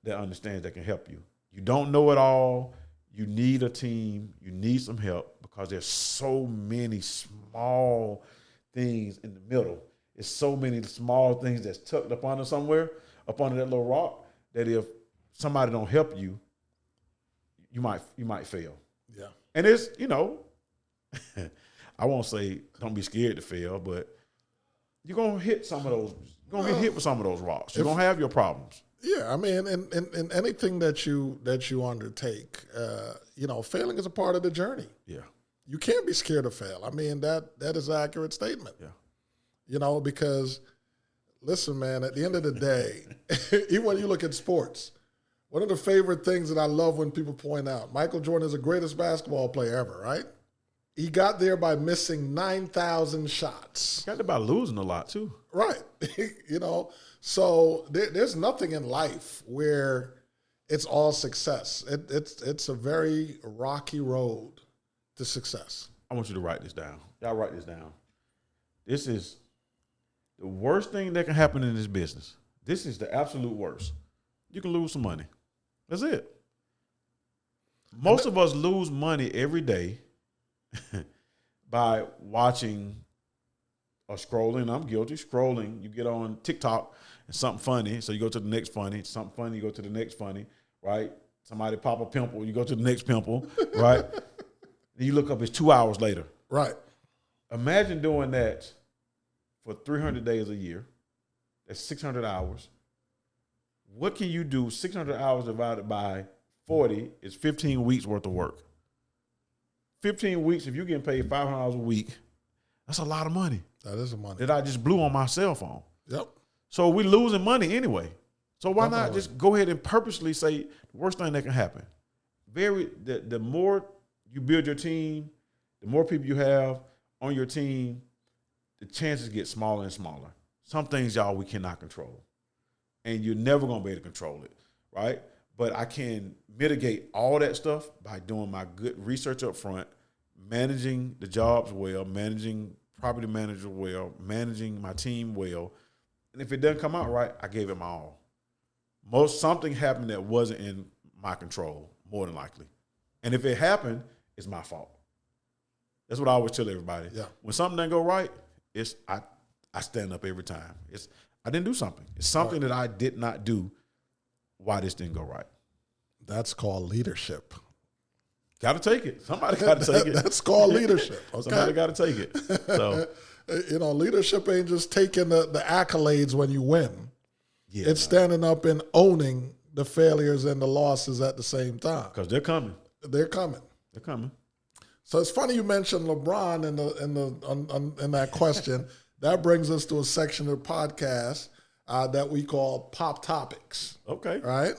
that understands, that can help you. You don't know it all. You need a team. You need some help because there's so many small things in the middle. It's so many small things that's tucked up under somewhere, up under that little rock, that if somebody don't help you, you might fail. Yeah. And it's, I won't say don't be scared to fail, but you're going to hit some of those. You're going to get hit with some of those rocks. You're going to have your problems. Yeah, I mean, in anything that you undertake, failing is a part of the journey. Yeah. You can't be scared to fail. I mean, that is an accurate statement. Yeah. Because, listen, man, at the end of the day, even when you look at sports, one of the favorite things that I love when people point out, Michael Jordan is the greatest basketball player ever, right? He got there by missing 9,000 shots. Got there by losing a lot, too. Right. So there's nothing in life where it's all success. It's a very rocky road to success. I want you to write this down. Y'all write this down. This is the worst thing that can happen in this business. This is the absolute worst. You can lose some money. That's it. Most of us lose money every day by watching or scrolling. I'm guilty. Scrolling. You get on TikTok and something funny, so you go to the next funny. Something funny, you go to the next funny, right? Somebody pop a pimple, you go to the next pimple, right? And you look up, it's 2 hours later. Right. Imagine doing that for 300 days a year. That's 600 hours. What can you do? 600 hours divided by 40 is 15 weeks worth of work. 15 weeks, if you're getting paid $500 a week, that's a lot of money. That is a money. That I just blew on my cell phone. Yep. So we're losing money anyway. So why Definitely. not just go ahead and purposely say the worst thing that can happen? The more you build your team, the more people you have on your team, the chances get smaller and smaller. Some things, y'all, we cannot control. And you're never going to be able to control it, right? But I can mitigate all that stuff by doing my good research up front, managing the jobs well, managing property manager well, managing my team well. And if it doesn't come out right, I gave it my all. Something happened that wasn't in my control, more than likely. And if it happened, it's my fault. That's what I always tell everybody. Yeah. When something doesn't go right, I stand up every time. I didn't do something. It's something that I did not do. Why this didn't go right? That's called leadership. Got to take it. Somebody got to take it. That's called leadership. Okay? Somebody got to take it. So, leadership ain't just taking the accolades when you win. Yeah, it's standing up and owning the failures and the losses at the same time. Because they're coming. They're coming. They're coming. So it's funny you mentioned LeBron in that question. That brings us to a section of the podcast that we call Pop Topics. Okay. Right?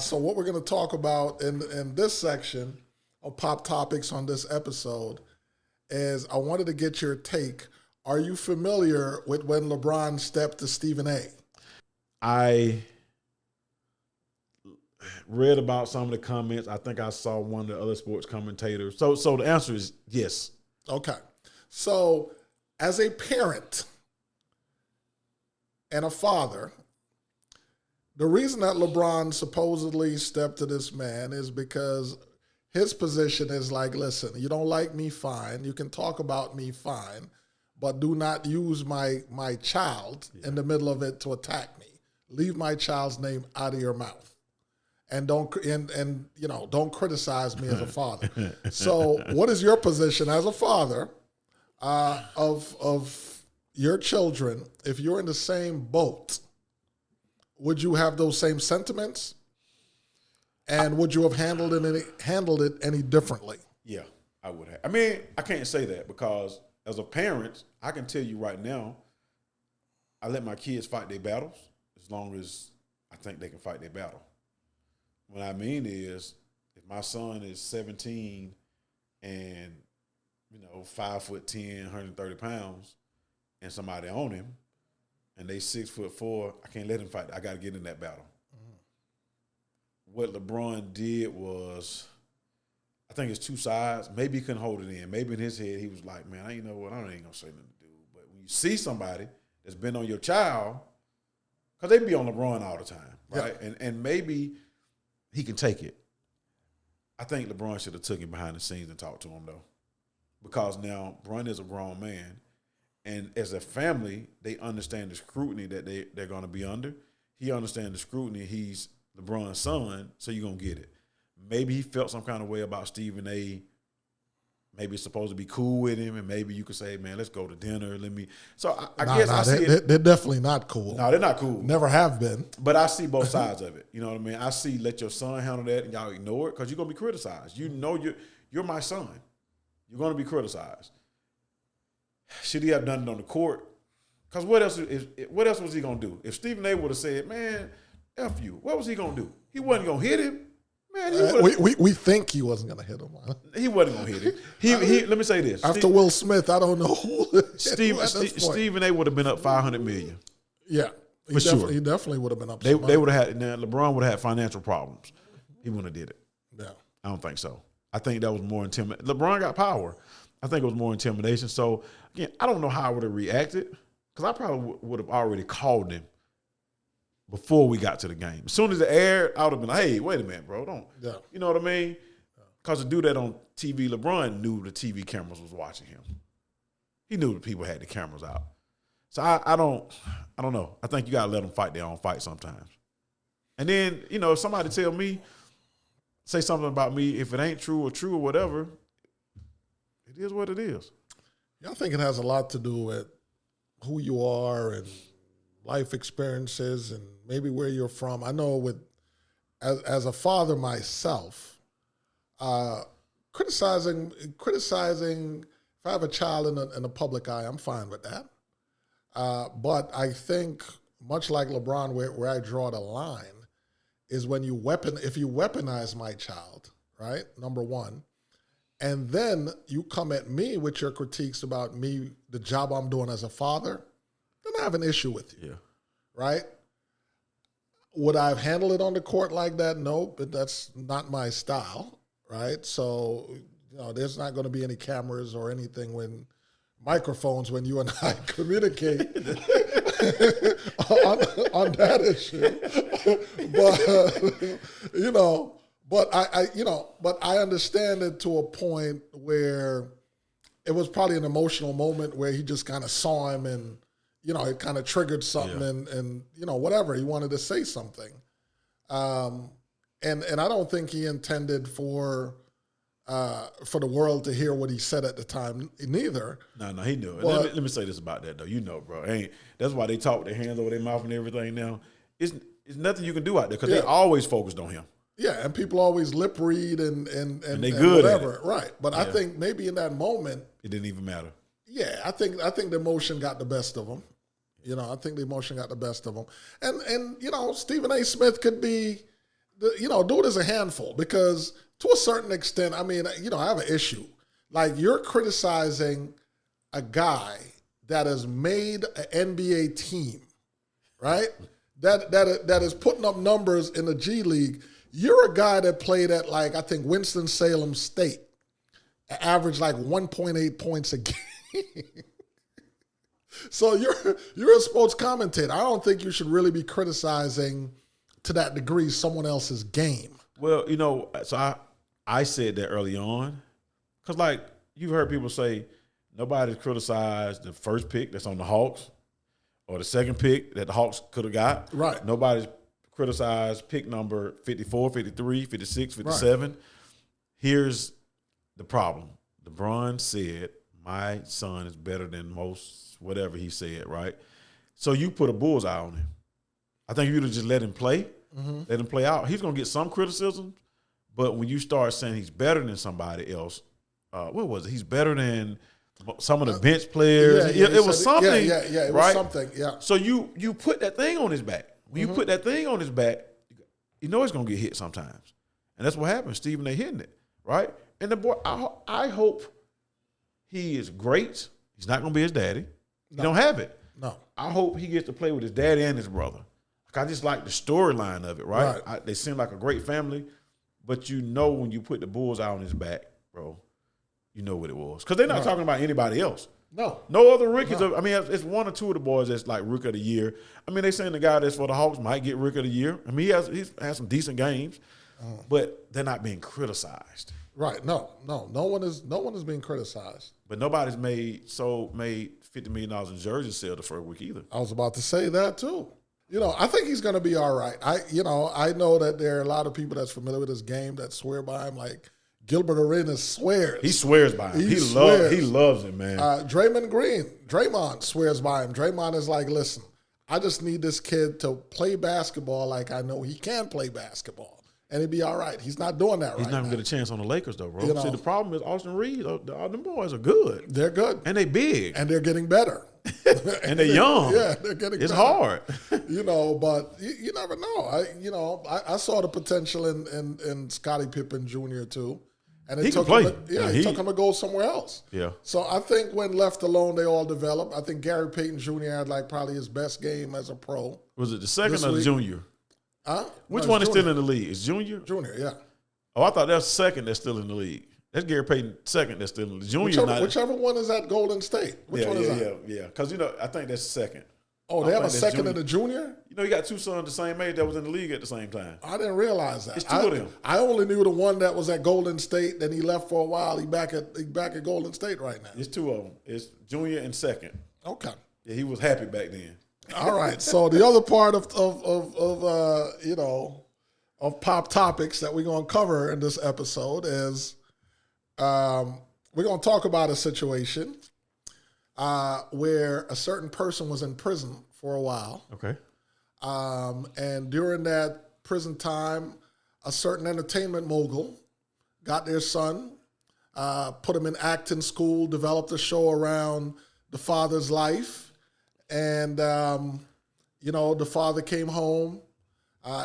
So what we're going to talk about in this section of Pop Topics on this episode is I wanted to get your take. Are you familiar with when LeBron stepped to Stephen A? I read about some of the comments. I think I saw one of the other sports commentators. So the answer is yes. Okay. So as a parent and a father, the reason that LeBron supposedly stepped to this man is because his position is like, listen, you don't like me, fine. You can talk about me, fine. But do not use my child in the middle of it to attack me. Leave my child's name out of your mouth. And don't criticize me as a father. So what is your position as a father of your children? If you're in the same boat, would you have those same sentiments? And would you have handled it any differently? Yeah, I would have. I mean, I can't say that because as a parent, I can tell you right now, I let my kids fight their battles as long as I think they can fight their battle. What I mean is, if my son is 17 and 5'10", 130 pounds, and somebody on him, and they 6'4", I can't let him fight. I got to get in that battle. What LeBron did was, I think it's two sides. Maybe he couldn't hold it in. Maybe in his head he was like, man, you know what, I ain't going to say nothing to do. But when you see somebody that's been on your child, because they be on LeBron all the time, right? Yeah. And maybe he can take it. I think LeBron should have took him behind the scenes and talked to him, though. Because now Bron is a grown man. And as a family, they understand the scrutiny that they're going to be under. He understands the scrutiny. He's LeBron's son, so you're going to get it. Maybe he felt some kind of way about Stephen A. Maybe it's supposed to be cool with him, and maybe you could say, man, let's go to dinner. So I guess I see it. They're definitely not cool. No, they're not cool. Never have been. But I see both sides of it. You know what I mean? I see let your son handle that, and y'all ignore it because you're going to be criticized. You know you're my son. You're going to be criticized. Should he have done it on the court? Because what else was he going to do? If Stephen A. would have said, man, F you, what was he going to do? He wasn't going to hit him. Man, we think he wasn't going to hit him. Huh? He wasn't going to hit him. He let me say this. After Will Smith, I don't know who. Stephen A. would have been up $500 million. Yeah. For sure. He definitely would have been up. They would have had, now LeBron would have had financial problems. He wouldn't have did it. Yeah. I don't think so. I think that was more intimidation. LeBron got power. I think it was more intimidation. So, again, I don't know how I would have reacted because I probably would have already called him before we got to the game. As soon as it aired, I would have been like, hey, wait a minute, bro. Don't. Yeah. You know what I mean? Because to do that on TV, LeBron knew the TV cameras was watching him. He knew the people had the cameras out. So I don't know. I think you got to let them fight their own fight sometimes. And then, if somebody say something about me, if it ain't true or whatever, it is what it is. Yeah, I think it has a lot to do with who you are and life experiences and maybe where you're from. I know as a father myself, criticizing, if I have a child in the public eye, I'm fine with that. But I think, much like LeBron, where I draw the line is when if you weaponize my child, right, number one, and then you come at me with your critiques about me, the job I'm doing as a father, then I have an issue with you, right? Would I have handled it on the court like that? No, but that's not my style, right? So, there's not going to be any cameras or anything microphones when you and I communicate on that issue. But I understand it to a point where it was probably an emotional moment where he just kind of saw him and, it kind of triggered something and whatever. He wanted to say something. And I don't think he intended for the world to hear what he said at the time, neither. No, he knew it. Let me say this about that, though. Bro. That's why they talk with their hands over their mouth and everything now. It's nothing you can do out there because they always focused on him. Yeah, and people always lip read and they good whatever. At it. Right. But I think maybe in that moment. It didn't even matter. Yeah, I think the emotion got the best of him. You know, I think the emotion got the best of him. And you know, Stephen A. Smith could be, dude is a handful because to a certain extent, I mean, you know, I have an issue. Like, you're criticizing a guy that has made an NBA team, right? That is putting up numbers in the G League. You're a guy that played at, like, I think Winston-Salem State, averaged like 1.8 points a game. So you're a sports commentator. I don't think you should really be criticizing to that degree someone else's game. Well, you know, so I said that early on because, like, you've heard people say nobody's criticized the first pick that's on the Hawks or the second pick that the Hawks could have got. Right. Nobody's criticized pick number 54, 53, 56, 57. Right. Here's the problem. LeBron said, my son is better than most, whatever he said, right? So you put a bullseye on him. I think if you'd have just let him play, let him play out, he's going to get some criticism. But when you start saying he's better than somebody else, what was it? He's better than some of the bench players. It was something. It right? was something, yeah. So you put that thing on his back. When you put that thing on his back, you know it's going to get hit sometimes. And that's what happened. Stephen A. hitting it, right? And the boy, I hope he is great. He's not going to be his daddy. No. He don't have it. No. I hope he gets to play with his daddy and his brother. Like, I just like the storyline of it, right? They seem like a great family, but you know when you put the bullseye on his back, bro, you know what it was. Because they're not talking about anybody else. No other rookies. No. I mean, it's one or two of the boys that's like Rookie of the Year. I mean, they saying the guy that's for the Hawks might get Rookie of the Year. I mean, he's had some decent games, but they're not being criticized. Right. No one is being criticized. But nobody's made $50 million in jersey sale the first week either. I was about to say that too. You know, I think he's going to be all right. I know that there are a lot of people that's familiar with his game that swear by him, like Gilbert Arenas swears. He swears by him. He loves him, man. Draymond swears by him. Draymond is like, listen, I just need this kid to play basketball like I know he can play basketball. And he'd be all right. He's not doing that right now. He's not going to get a chance on the Lakers, though, bro. See, the problem is Austin Reeves, all them boys are good. They're good. And they big. And they're getting better. And they're young. Yeah, they're getting better. It's hard. But you never know. I saw the potential in Scottie Pippen Jr. too. And it took him to go somewhere else. Yeah. So I think when left alone, they all developed. I think Gary Payton Jr. had like probably his best game as a pro. Was it the second or the junior? Which one is junior. still in the league? Is Junior? Junior, yeah. Oh, I thought that's second that's still in the league. That's Gary Payton second that's still in the league. Whichever one is at Golden State. Which one is that? Yeah. Because, I think that's second. Oh, they have a second and a junior? You got two sons the same age that was in the league at the same time. I didn't realize that. It's two of them. I only knew the one that was at Golden State, then he left for a while. He back at Golden State right now. It's two of them. It's junior and second. Okay. Yeah, he was happy back then. All right. So the other part of pop topics that we're going to cover in this episode is we're going to talk about a situation where a certain person was in prison for a while. Okay. And during that prison time, a certain entertainment mogul got their son, put him in acting school, developed a show around the father's life. And, the father came home.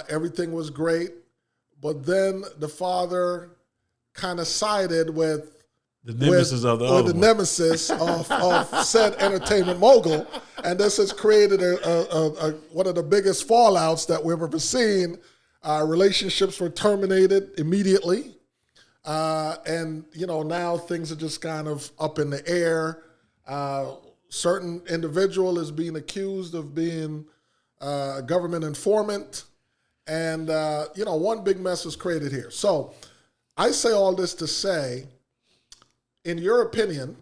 Everything was great. But then the father kind of sided with the nemesis of said entertainment mogul. And this has created a one of the biggest fallouts that we've ever seen. Relationships were terminated immediately. And now things are just kind of up in the air. Certain individual is being accused of being a government informant. And, one big mess was created here. So I say all this to say, in your opinion,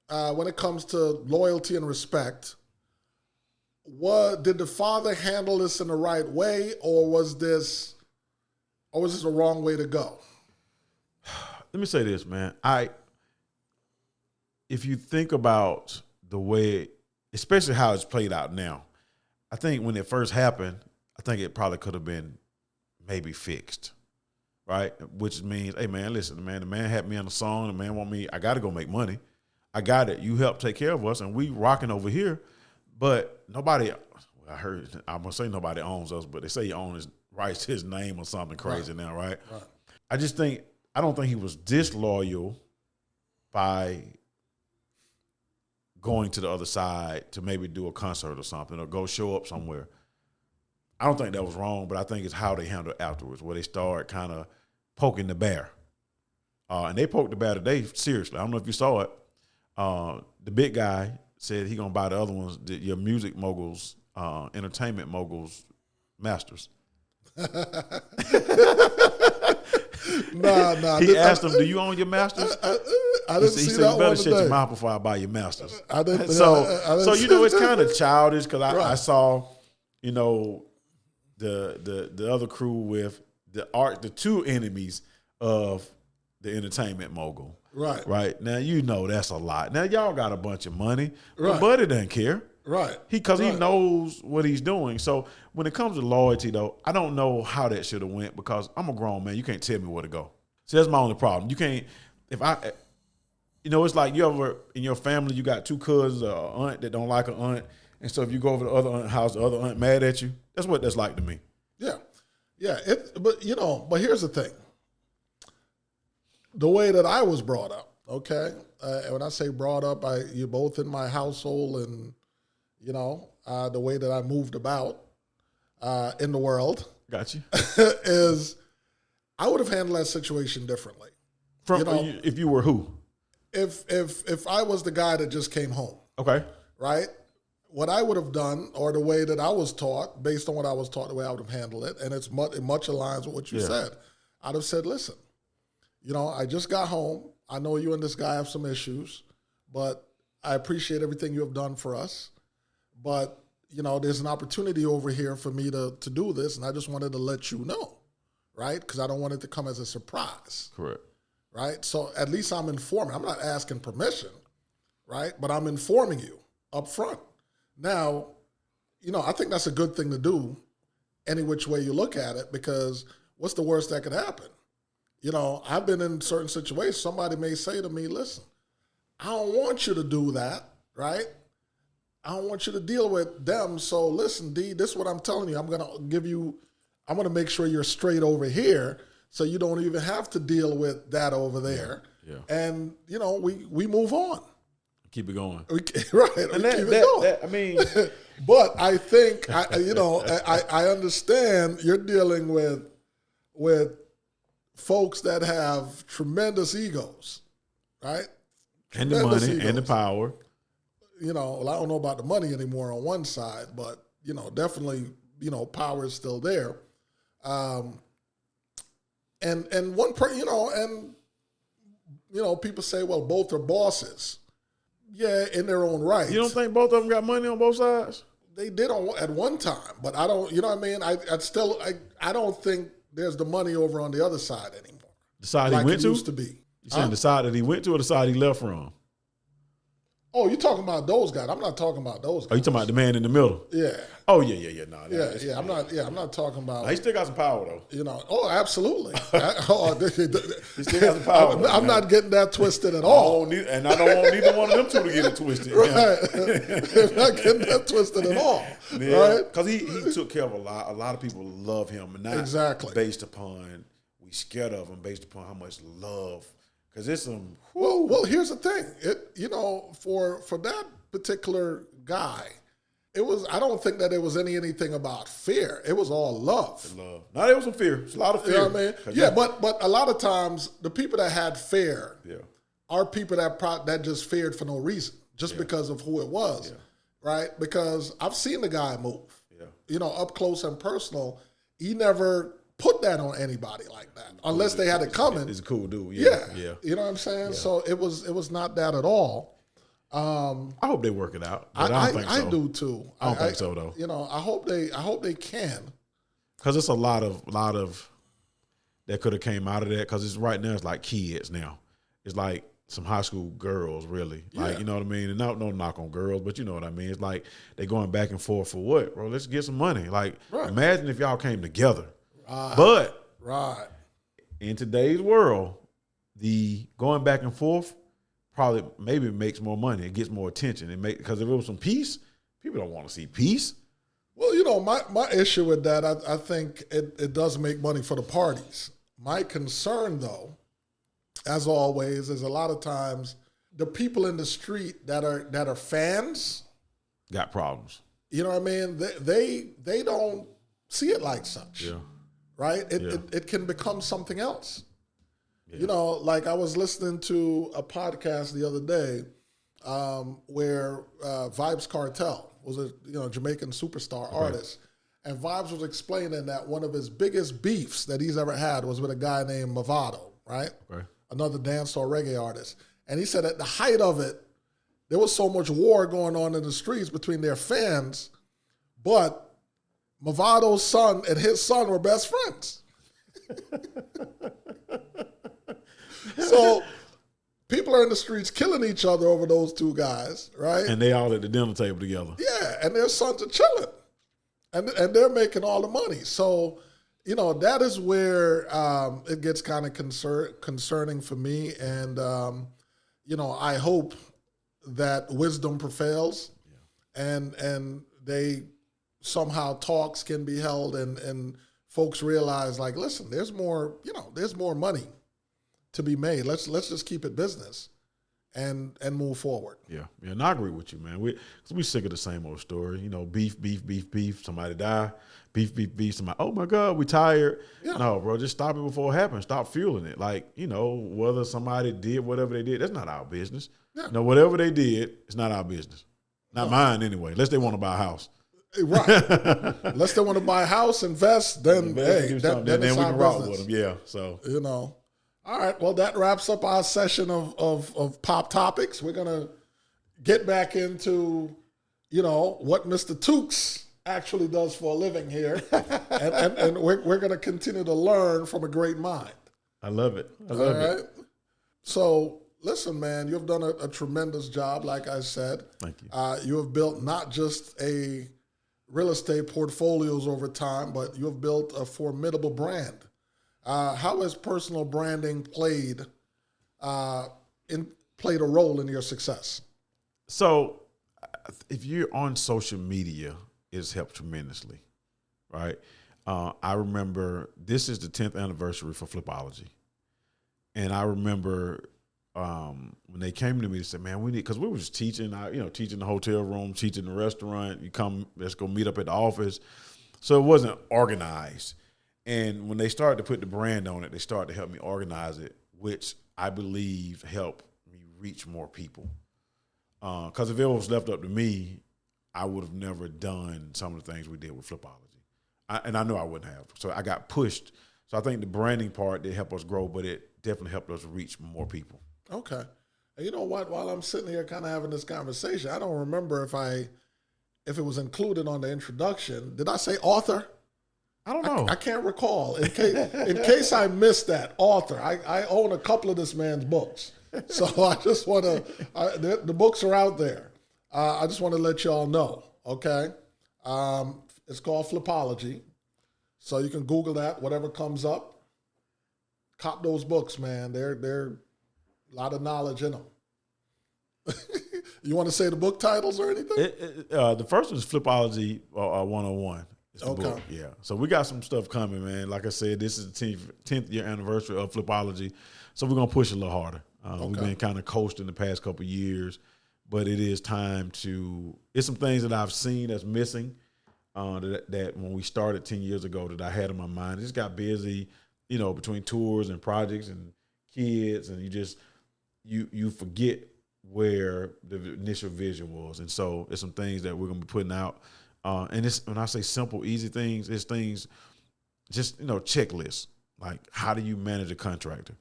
when it comes to loyalty and respect, did the father handle this in the right way, or was this a wrong way to go? Let me say this, man. If you think about the way, especially how it's played out now, I think when it first happened, I think it probably could have been maybe fixed, right? Which means, hey, man, listen, man, the man had me on the song. The man want me. I got to go make money. I got it. You help take care of us, and we rocking over here. But nobody, I'm gonna say nobody owns us, but they say he writes his name or something crazy now, right? I don't think he was disloyal by going to the other side to maybe do a concert or something or go show up somewhere. I don't think that was wrong, but I think it's how they handle it afterwards, where they start kind of poking the bear. And they poked the bear today, seriously. I don't know if you saw it. The big guy said he going to buy the other ones, your music moguls, entertainment moguls, masters. Nah. He asked him, do you own your masters? I didn't see that one. He said, you better shut your mouth before I buy your masters. I didn't it's kind of childish because I saw, the other crew with the two enemies of the entertainment mogul. Right. Now, that's a lot. Now, y'all got a bunch of money, but Buddy doesn't care. Right. Because he knows what he's doing. So when it comes to loyalty, though, I don't know how that should have went because I'm a grown man. You can't tell me where to go. So that's my only problem. You can't, it's like you ever, in your family, you got two cousins or an aunt that don't like an aunt. And so if you go over to the other aunt's house, the other aunt mad at you. That's what that's like to me. Yeah. Yeah. But here's the thing. The way that I was brought up, okay? When I say brought up, you're both in my household and, the way that I moved about in the world. Got you. is I would have handled that situation differently. If you were who? If I was the guy that just came home. Okay. Right? What I would have done, or the way that I was taught, based on what I was taught, the way I would have handled it, and it much aligns with what you said. I'd have said, listen, I just got home. I know you and this guy have some issues, but I appreciate everything you have done for us. But, there's an opportunity over here for me to do this, and I just wanted to let you know, right? Because I don't want it to come as a surprise. Correct. Right? So at least I'm informing. I'm not asking permission, right? But I'm informing you up front. Now, I think that's a good thing to do any which way you look at it, because what's the worst that could happen? I've been in certain situations. Somebody may say to me, listen, I don't want you to do that, right? I don't want you to deal with them. So listen, D, this is what I'm telling you. I'm going to make sure you're straight over here so you don't even have to deal with that over there. Yeah. And, we move on. Keep it going. Right. And keep it going. But I think, I understand you're dealing with folks that have tremendous egos, right? And the money and the power. Well, I don't know about the money anymore on one side, but, definitely, power is still there. And one people say, well, both are bosses. Yeah, in their own right. You don't think both of them got money on both sides? They did at one time, but I don't, I don't think there's the money over on the other side anymore. The side he went to? Used to be. You saying the side that he went to or the side he left from? Oh, you're talking about those guys. I'm not talking about those guys. Oh, you talking about the man in the middle? Yeah. Oh, yeah. Nah, I'm not talking about. Nah, he still got some power, though. Oh, absolutely. He still got some power. I'm not getting that twisted at all. And I don't want neither one of them two to get it twisted. Right. I'm not getting that twisted at all. Yeah. Right? Because he took care of a lot. A lot of people love him. And not based upon, we scared of him, based upon how much love. Because it's some. Well, here's the thing. For that particular guy, I don't think that it was anything about fear. It was all love. Love. No, there was some fear. It's a lot of fear. You know what I mean? Yeah, but a lot of times the people that had fear are people that just feared for no reason, just because of who it was, right? Because I've seen the guy move, up close and personal. He never put that on anybody like that, unless they had it coming. He's a cool dude. Yeah. You know what I'm saying? Yeah. So it was not that at all. I hope they work it out. But I don't think so. I do too. I don't think so though. I hope they can. Because it's a lot of that could have came out of that. Because right now it's like kids now. It's like some high school girls really. Like, you know what I mean? And no knock on girls, but you know what I mean? It's like they going back and forth for what, bro? Let's get some money. Like, imagine if y'all came together. But in today's world, the going back and forth maybe makes more money. It gets more attention. Because if it was some peace, People don't want to see peace. Well, my issue with that, I think it does make money for the parties. My concern, though, as always, is a lot of times the people in the street that are fans got problems. You know what I mean? They don't see it like such. Yeah. Right? It can become something else. Yeah. Like I was listening to a podcast the other day where Vibes Cartel was a Jamaican superstar artist. And Vibes was explaining that one of his biggest beefs that he's ever had was with a guy named Mavado, right? Okay. Another dancehall reggae artist. And he said at the height of it, there was so much war going on in the streets between their fans, but Mavado's son and his son were best friends. So people are in the streets killing each other over those two guys, right? And they all at the dinner table together. Yeah, and their sons are chilling. And they're making all the money. So, that is where it gets kind of concerning for me. And, I hope that wisdom prevails and they somehow talks can be held and folks realize, like, listen, there's more money to be made. Let's just keep it business and move forward. Yeah, and I agree with you, man. We sick of the same old story. Beef. Somebody die. Beef. Somebody. Oh my God, we tired. Yeah. No, bro, just stop it before it happens. Stop fueling it. Like whether somebody did whatever they did, that's not our business. Yeah. Whatever they did, it's not our business. Not mine anyway. Unless they want to buy a house. Right. Unless they want to buy a house, invest, then then we can rock with them. Yeah. So All right, well, that wraps up our session of pop topics. We're going to get back into, what Mr. Tookes actually does for a living here. and we're going to continue to learn from a great mind. I love it. I love it. So, listen, man, you've done a tremendous job, like I said. Thank you. You have built not just a real estate portfolios over time, but you have built a formidable brand. How has personal branding played a role in your success? So, if you're on social media, it's helped tremendously, right? I remember this is the 10th anniversary for Flipology, and I remember when they came to me, they said, "Man, we need," because we were just teaching, teaching the hotel room, teaching the restaurant. You come, let's go meet up at the office. So it wasn't organized. And when they started to put the brand on it, they started to help me organize it, which I believe helped me reach more people. Because if it was left up to me, I would have never done some of the things we did with Flipology. And I know I wouldn't have. So I got pushed. So I think the branding part did help us grow, but it definitely helped us reach more people. Okay. And you know what? While I'm sitting here kind of having this conversation, I don't remember if it was included on the introduction. Did I say author? I don't know. I can't recall. In case I missed that, author. I own a couple of this man's books. So I just want to, the books are out there. I just want to let y'all know, okay? It's called Flipology. So you can Google that, whatever comes up. Cop those books, man. They're a lot of knowledge in them. You want to say the book titles or anything? The first one is Flipology 101. Okay. Book. Yeah. So we got some stuff coming, man. Like I said, this is the 10th year anniversary of Flipology. So we're going to push it a little harder. We've been kind of coasting the past couple of years, but it is time to, it's some things that I've seen that's missing that when we started 10 years ago that I had in my mind. It just got busy, between tours and projects and kids, and you forget where the initial vision was. And so it's some things that we're going to be putting out. And it's, when I say simple, easy things, it's things, just, checklists. Like, how do you manage a contractor?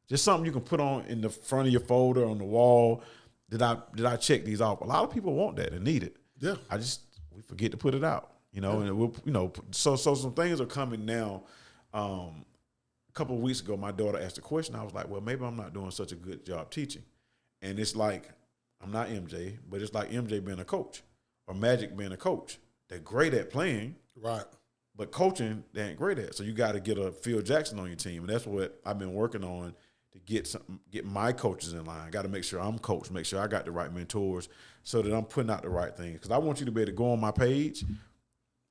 Just something you can put on in the front of your folder on the wall. Did I check these off? A lot of people want that and need it. Yeah. We forget to put it out, and we'll, so some things are coming now. A couple of weeks ago, my daughter asked a question. I was like, well, maybe I'm not doing such a good job teaching. And it's like, I'm not MJ, but it's like MJ being a coach or Magic being a coach. They're great at playing. Right. But coaching, they ain't great at. So you got to get a Phil Jackson on your team. And that's what I've been working on, to get my coaches in line. I got to make sure I'm coached, make sure I got the right mentors so that I'm putting out the right things. Because I want you to be able to go on my page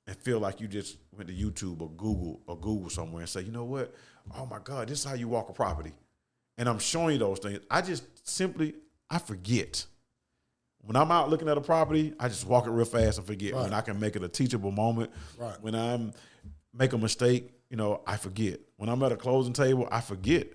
and feel like you just went to YouTube or Google somewhere and say, you know what? Oh, my God, this is how you walk a property. And I'm showing you those things. I forget. When I'm out looking at a property, I just walk it real fast and forget. Right. When I can make it a teachable moment. Right. When I make a mistake, I forget. When I'm at a closing table, I forget.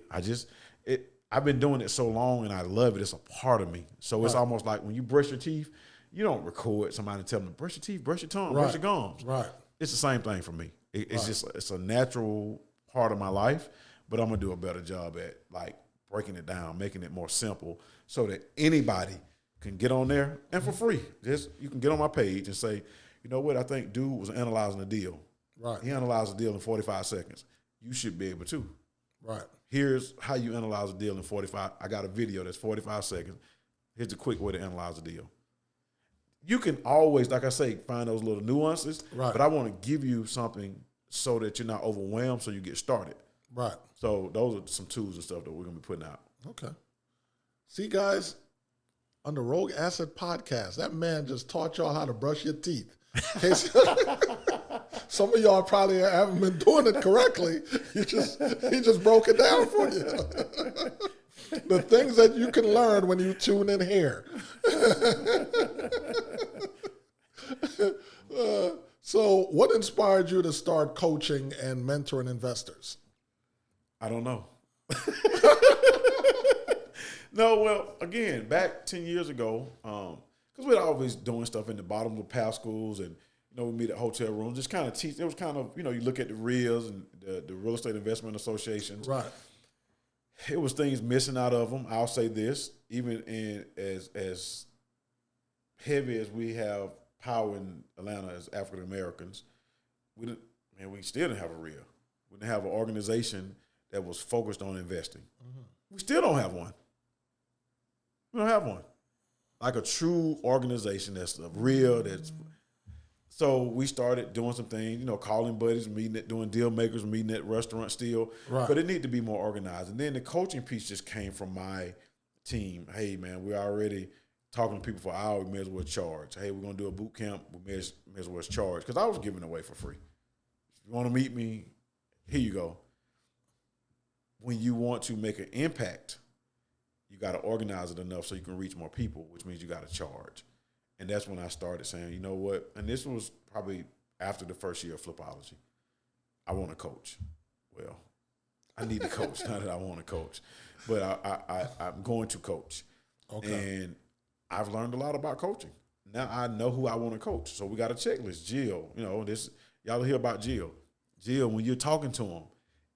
I've been doing it so long and I love it. It's a part of me. So it's almost like when you brush your teeth, you don't record somebody and tell them to brush your teeth, brush your tongue, brush your gums. Right. It's the same thing for me. It's a natural part of my life, but I'm going to do a better job at like breaking it down, making it more simple so that anybody can get on there and for free. You can get on my page and say, you know what, I think dude was analyzing a deal. Right. He analyzed a deal in 45 seconds. You should be able to. Right. Here's how you analyze a deal in 45. I got a video that's 45 seconds. Here's the quick way to analyze a deal. You can always, like I say, find those little nuances, right. But I want to give you something so that you're not overwhelmed so you get started. Right. So those are some tools and stuff that we're going to be putting out. Okay. See, guys, on the Rogue Asset Podcast, that man just taught y'all how to brush your teeth. Some of y'all probably haven't been doing it correctly. He just broke it down for you. The things that you can learn when you tune in here. So what inspired you to start coaching and mentoring investors? I don't know. No, well, again, back 10 years ago, because we're always doing stuff in the bottom of past schools and, we meet at hotel rooms, just kind of teach. It was kind of, you look at the RIAs and the Real Estate Investment Associations. Right. It was things missing out of them. I'll say this, even in as heavy as we have power in Atlanta as African Americans, we still didn't have a RIA. We didn't have an organization that was focused on investing. Mm-hmm. We still don't have one. We don't have one. Like a true organization that's a RIA that's. So we started doing some things, calling buddies, meeting at doing deal makers, meeting at restaurants still. Right. But it needed to be more organized. And then the coaching piece just came from my team. Hey, man, we're already talking to people for an hour. We may as well charge. Hey, we're going to do a boot camp. We may as well charge. Because I was giving away for free. If you want to meet me, here you go. When you want to make an impact, you got to organize it enough so you can reach more people, which means you got to charge. And that's when I started saying, you know what? And this was probably after the first year of Flipology. I want to coach. Well, I need to coach, not that I want to coach. But I'm going to coach. Okay. And I've learned a lot about coaching. Now I know who I want to coach. So we got a checklist. Jill, y'all hear about Jill. Jill, when you're talking to them,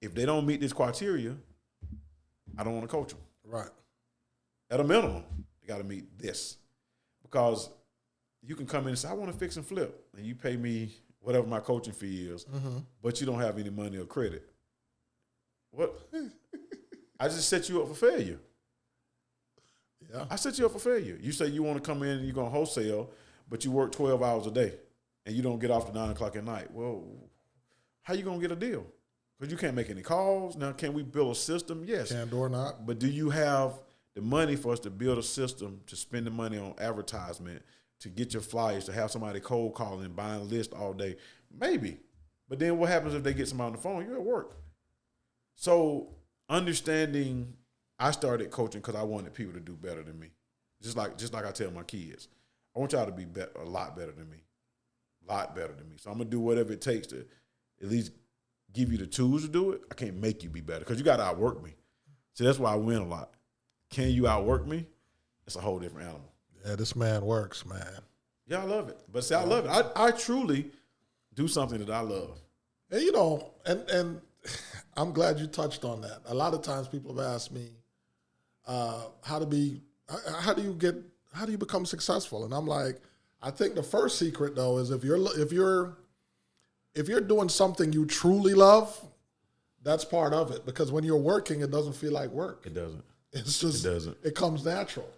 if they don't meet this criteria, I don't want to coach them. Right. At a minimum, they got to meet this. Because you can come in and say, I want to fix and flip, and you pay me whatever my coaching fee is, mm-hmm. but you don't have any money or credit. What? I just set you up for failure. Yeah. I set you up for failure. You say you want to come in and you're going to wholesale, but you work 12 hours a day, and you don't get off to 9 o'clock at night. Well, how you going to get a deal? Because you can't make any calls. Now, can we build a system? Yes. Can or not. But do you have the money for us to build a system to spend the money on advertisement, to get your flyers, to have somebody cold calling, buying a list all day? Maybe. But then what happens if they get somebody on the phone? You're at work. So understanding, I started coaching because I wanted people to do better than me. Just like I tell my kids. I want y'all to be a lot better than me. A lot better than me. So I'm going to do whatever it takes to at least give you the tools to do it. I can't make you be better because you got to outwork me. So that's why I win a lot. Can you outwork me? It's a whole different animal. Yeah, this man works, man. Yeah, I love it. But see, I love it. I truly do something that I love. And and I'm glad you touched on that. A lot of times people have asked me how do you become successful? And I'm like, I think the first secret though is if you're doing something you truly love, that's part of it. Because when you're working, it doesn't feel like work. It doesn't. It's just, it doesn't. It comes natural,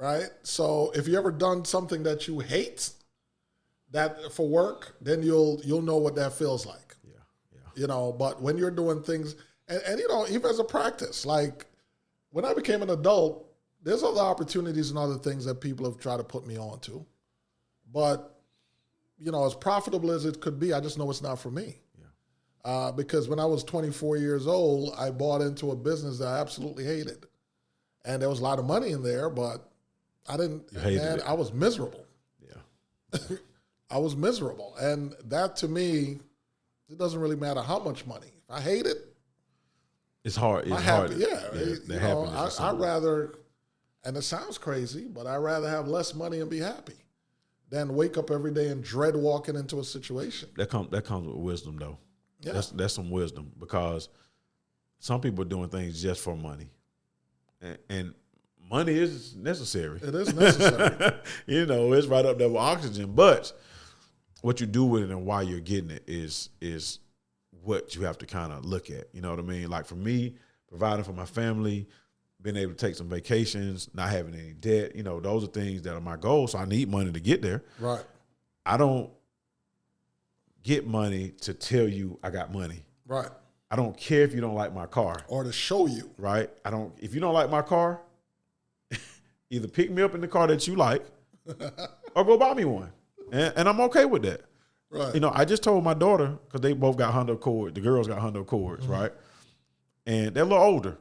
right? So if you ever done something that you hate that for work, then you'll know what that feels like. Yeah. But when you're doing things, and even as a practice, like when I became an adult, there's other opportunities and other things that people have tried to put me on to. But, as profitable as it could be, I just know it's not for me. Yeah. Because when I was 24 years old, I bought into a business that I absolutely hated. And there was a lot of money in there, but I didn't, man, I was miserable. Yeah. I was miserable. And that to me, it doesn't really matter how much money. If I hate it, it's hard. It's hard. I'd rather, and it sounds crazy, but I'd rather have less money and be happy than wake up every day and dread walking into a situation. That comes with wisdom, though. Yeah. That's some wisdom, because some people are doing things just for money. And money is necessary. It is necessary. It's right up there with oxygen. But what you do with it and why you're getting it is what you have to kind of look at. You know what I mean? Like for me, providing for my family, being able to take some vacations, not having any debt, those are things that are my goals. So I need money to get there. Right. I don't get money to tell you I got money. Right. I don't care if you don't like my car. Or to show you. Right. If you don't like my car, either pick me up in the car that you like or go buy me one. And I'm okay with that. Right. I just told my daughter, because they both got Honda Accord. The girls got Honda Accords, right? And they're a little older.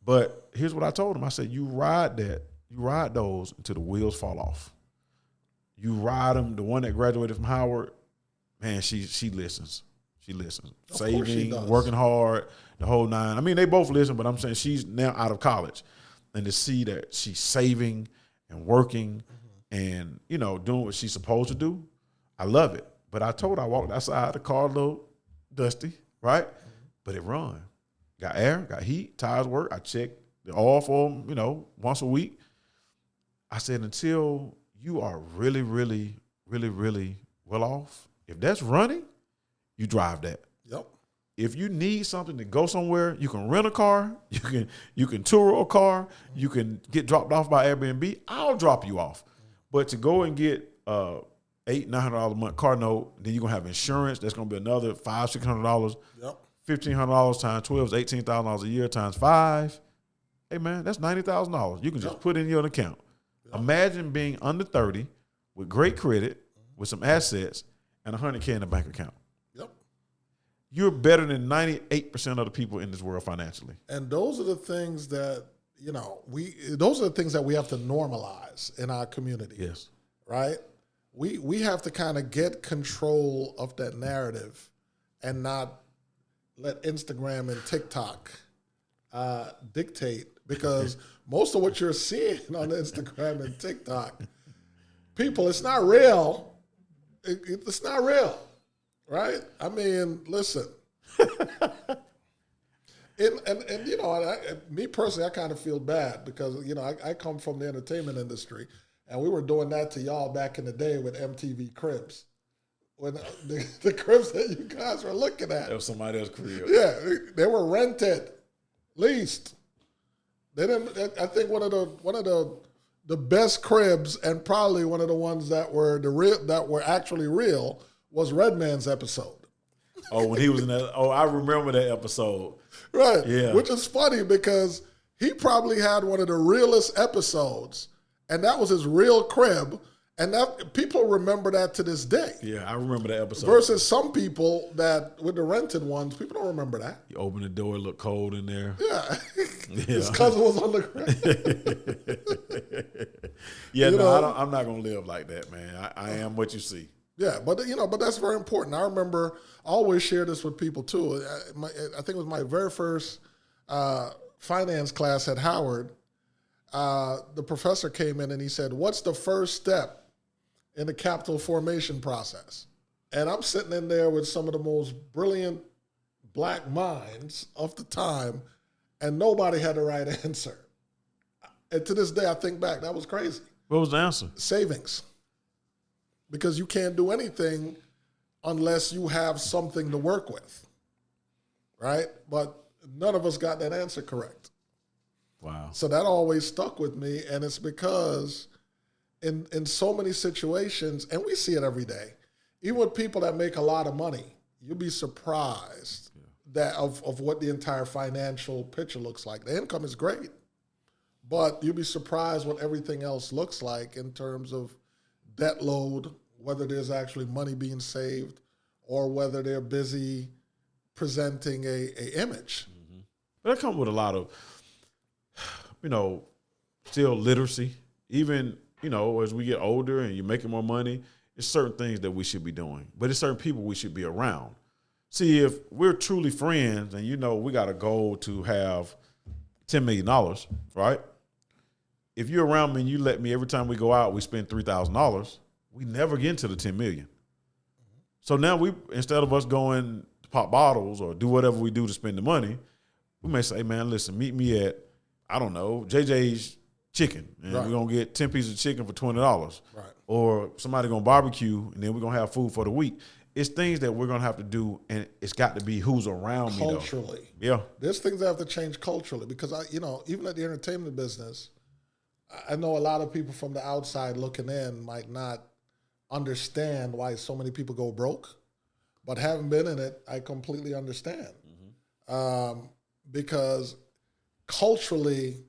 But here's what I told them. I said, you ride those until the wheels fall off. You ride them. The one that graduated from Howard, man, she listens. She listens. Saving, working hard, the whole nine. I mean, they both listen, but I'm saying she's now out of college. And to see that she's saving and working and, doing what she's supposed to do, I love it. But I told her, I walked outside, the car a little dusty, right? But it run. Got air, got heat, tires work. I checked the oil for them, once a week. I said, until you are really, really, really, really well off, if that's running, you drive that. Yep. If you need something to go somewhere, you can rent a car, you can tour a car, you can get dropped off by Airbnb. I'll drop you off. But to go and get $800-900 a month car note, then you're gonna have insurance. That's gonna be another $500-600. Yep. $1,500 times 12 is $18,000 a year times 5. Hey man, that's $90,000. You can just put in your account. Yep. Imagine being under 30 with great credit, with some assets, and $100K in a bank account. Yep. You're better than 98% of the people in this world financially. And those are the things that those are the things that we have to normalize in our community. Yes. Right? We have to kind of get control of that narrative and not let Instagram and TikTok dictate, because most of what you're seeing on Instagram and TikTok, people, it's not real. It's not real, right? I mean, listen. Me personally, I kind of feel bad because, I come from the entertainment industry, and we were doing that to y'all back in the day with MTV Cribs. When the cribs that you guys were looking at. That was somebody else's crib. Yeah, they were rented, leased. They didn't. I think one of the best cribs, and probably one of the ones that were actually real, was Redman's episode. Oh, when he was in that. Oh, I remember that episode. Right. Yeah. Which is funny because he probably had one of the realest episodes, and that was his real crib. And that people remember that to this day. Yeah, I remember that episode. Versus some people that, with the rented ones, people don't remember that. You open the door, it looked cold in there. Yeah. His cousin was on the ground. Yeah, I'm not going to live like that, man. I am what you see. Yeah, but that's very important. I remember, I always share this with people too. I think it was my very first finance class at Howard. The professor came in and he said, "What's the first step in the capital formation process?" And I'm sitting in there with some of the most brilliant black minds of the time, and nobody had the right answer. And to this day, I think back, that was crazy. What was the answer? Savings. Because you can't do anything unless you have something to work with, right? But none of us got that answer correct. Wow. So that always stuck with me, and it's because in so many situations, and we see it every day, even with people that make a lot of money, you'll be surprised of what the entire financial picture looks like. The income is great, but you'll be surprised what everything else looks like in terms of debt load, whether there's actually money being saved or whether they're busy presenting a image. Mm-hmm. But that comes with a lot of, still literacy. Even, as we get older and you're making more money, it's certain things that we should be doing. But it's certain people we should be around. See, if we're truly friends and, we got a goal to have $10 million, right? If you're around me and you let me, every time we go out, we spend $3,000, we never get into the $10 million. So now instead of us going to pop bottles or do whatever we do to spend the money, we may say, man, listen, meet me at, I don't know, JJ's Chicken. And we're going to get 10 pieces of chicken for $20. Right. Or somebody going to barbecue and then we're going to have food for the week. It's things that we're going to have to do, and it's got to be who's around me, though. Culturally. Yeah. There's things that have to change culturally because, even at the entertainment business, I know a lot of people from the outside looking in might not understand why so many people go broke, but having been in it, I completely understand. Mm-hmm. Because culturally,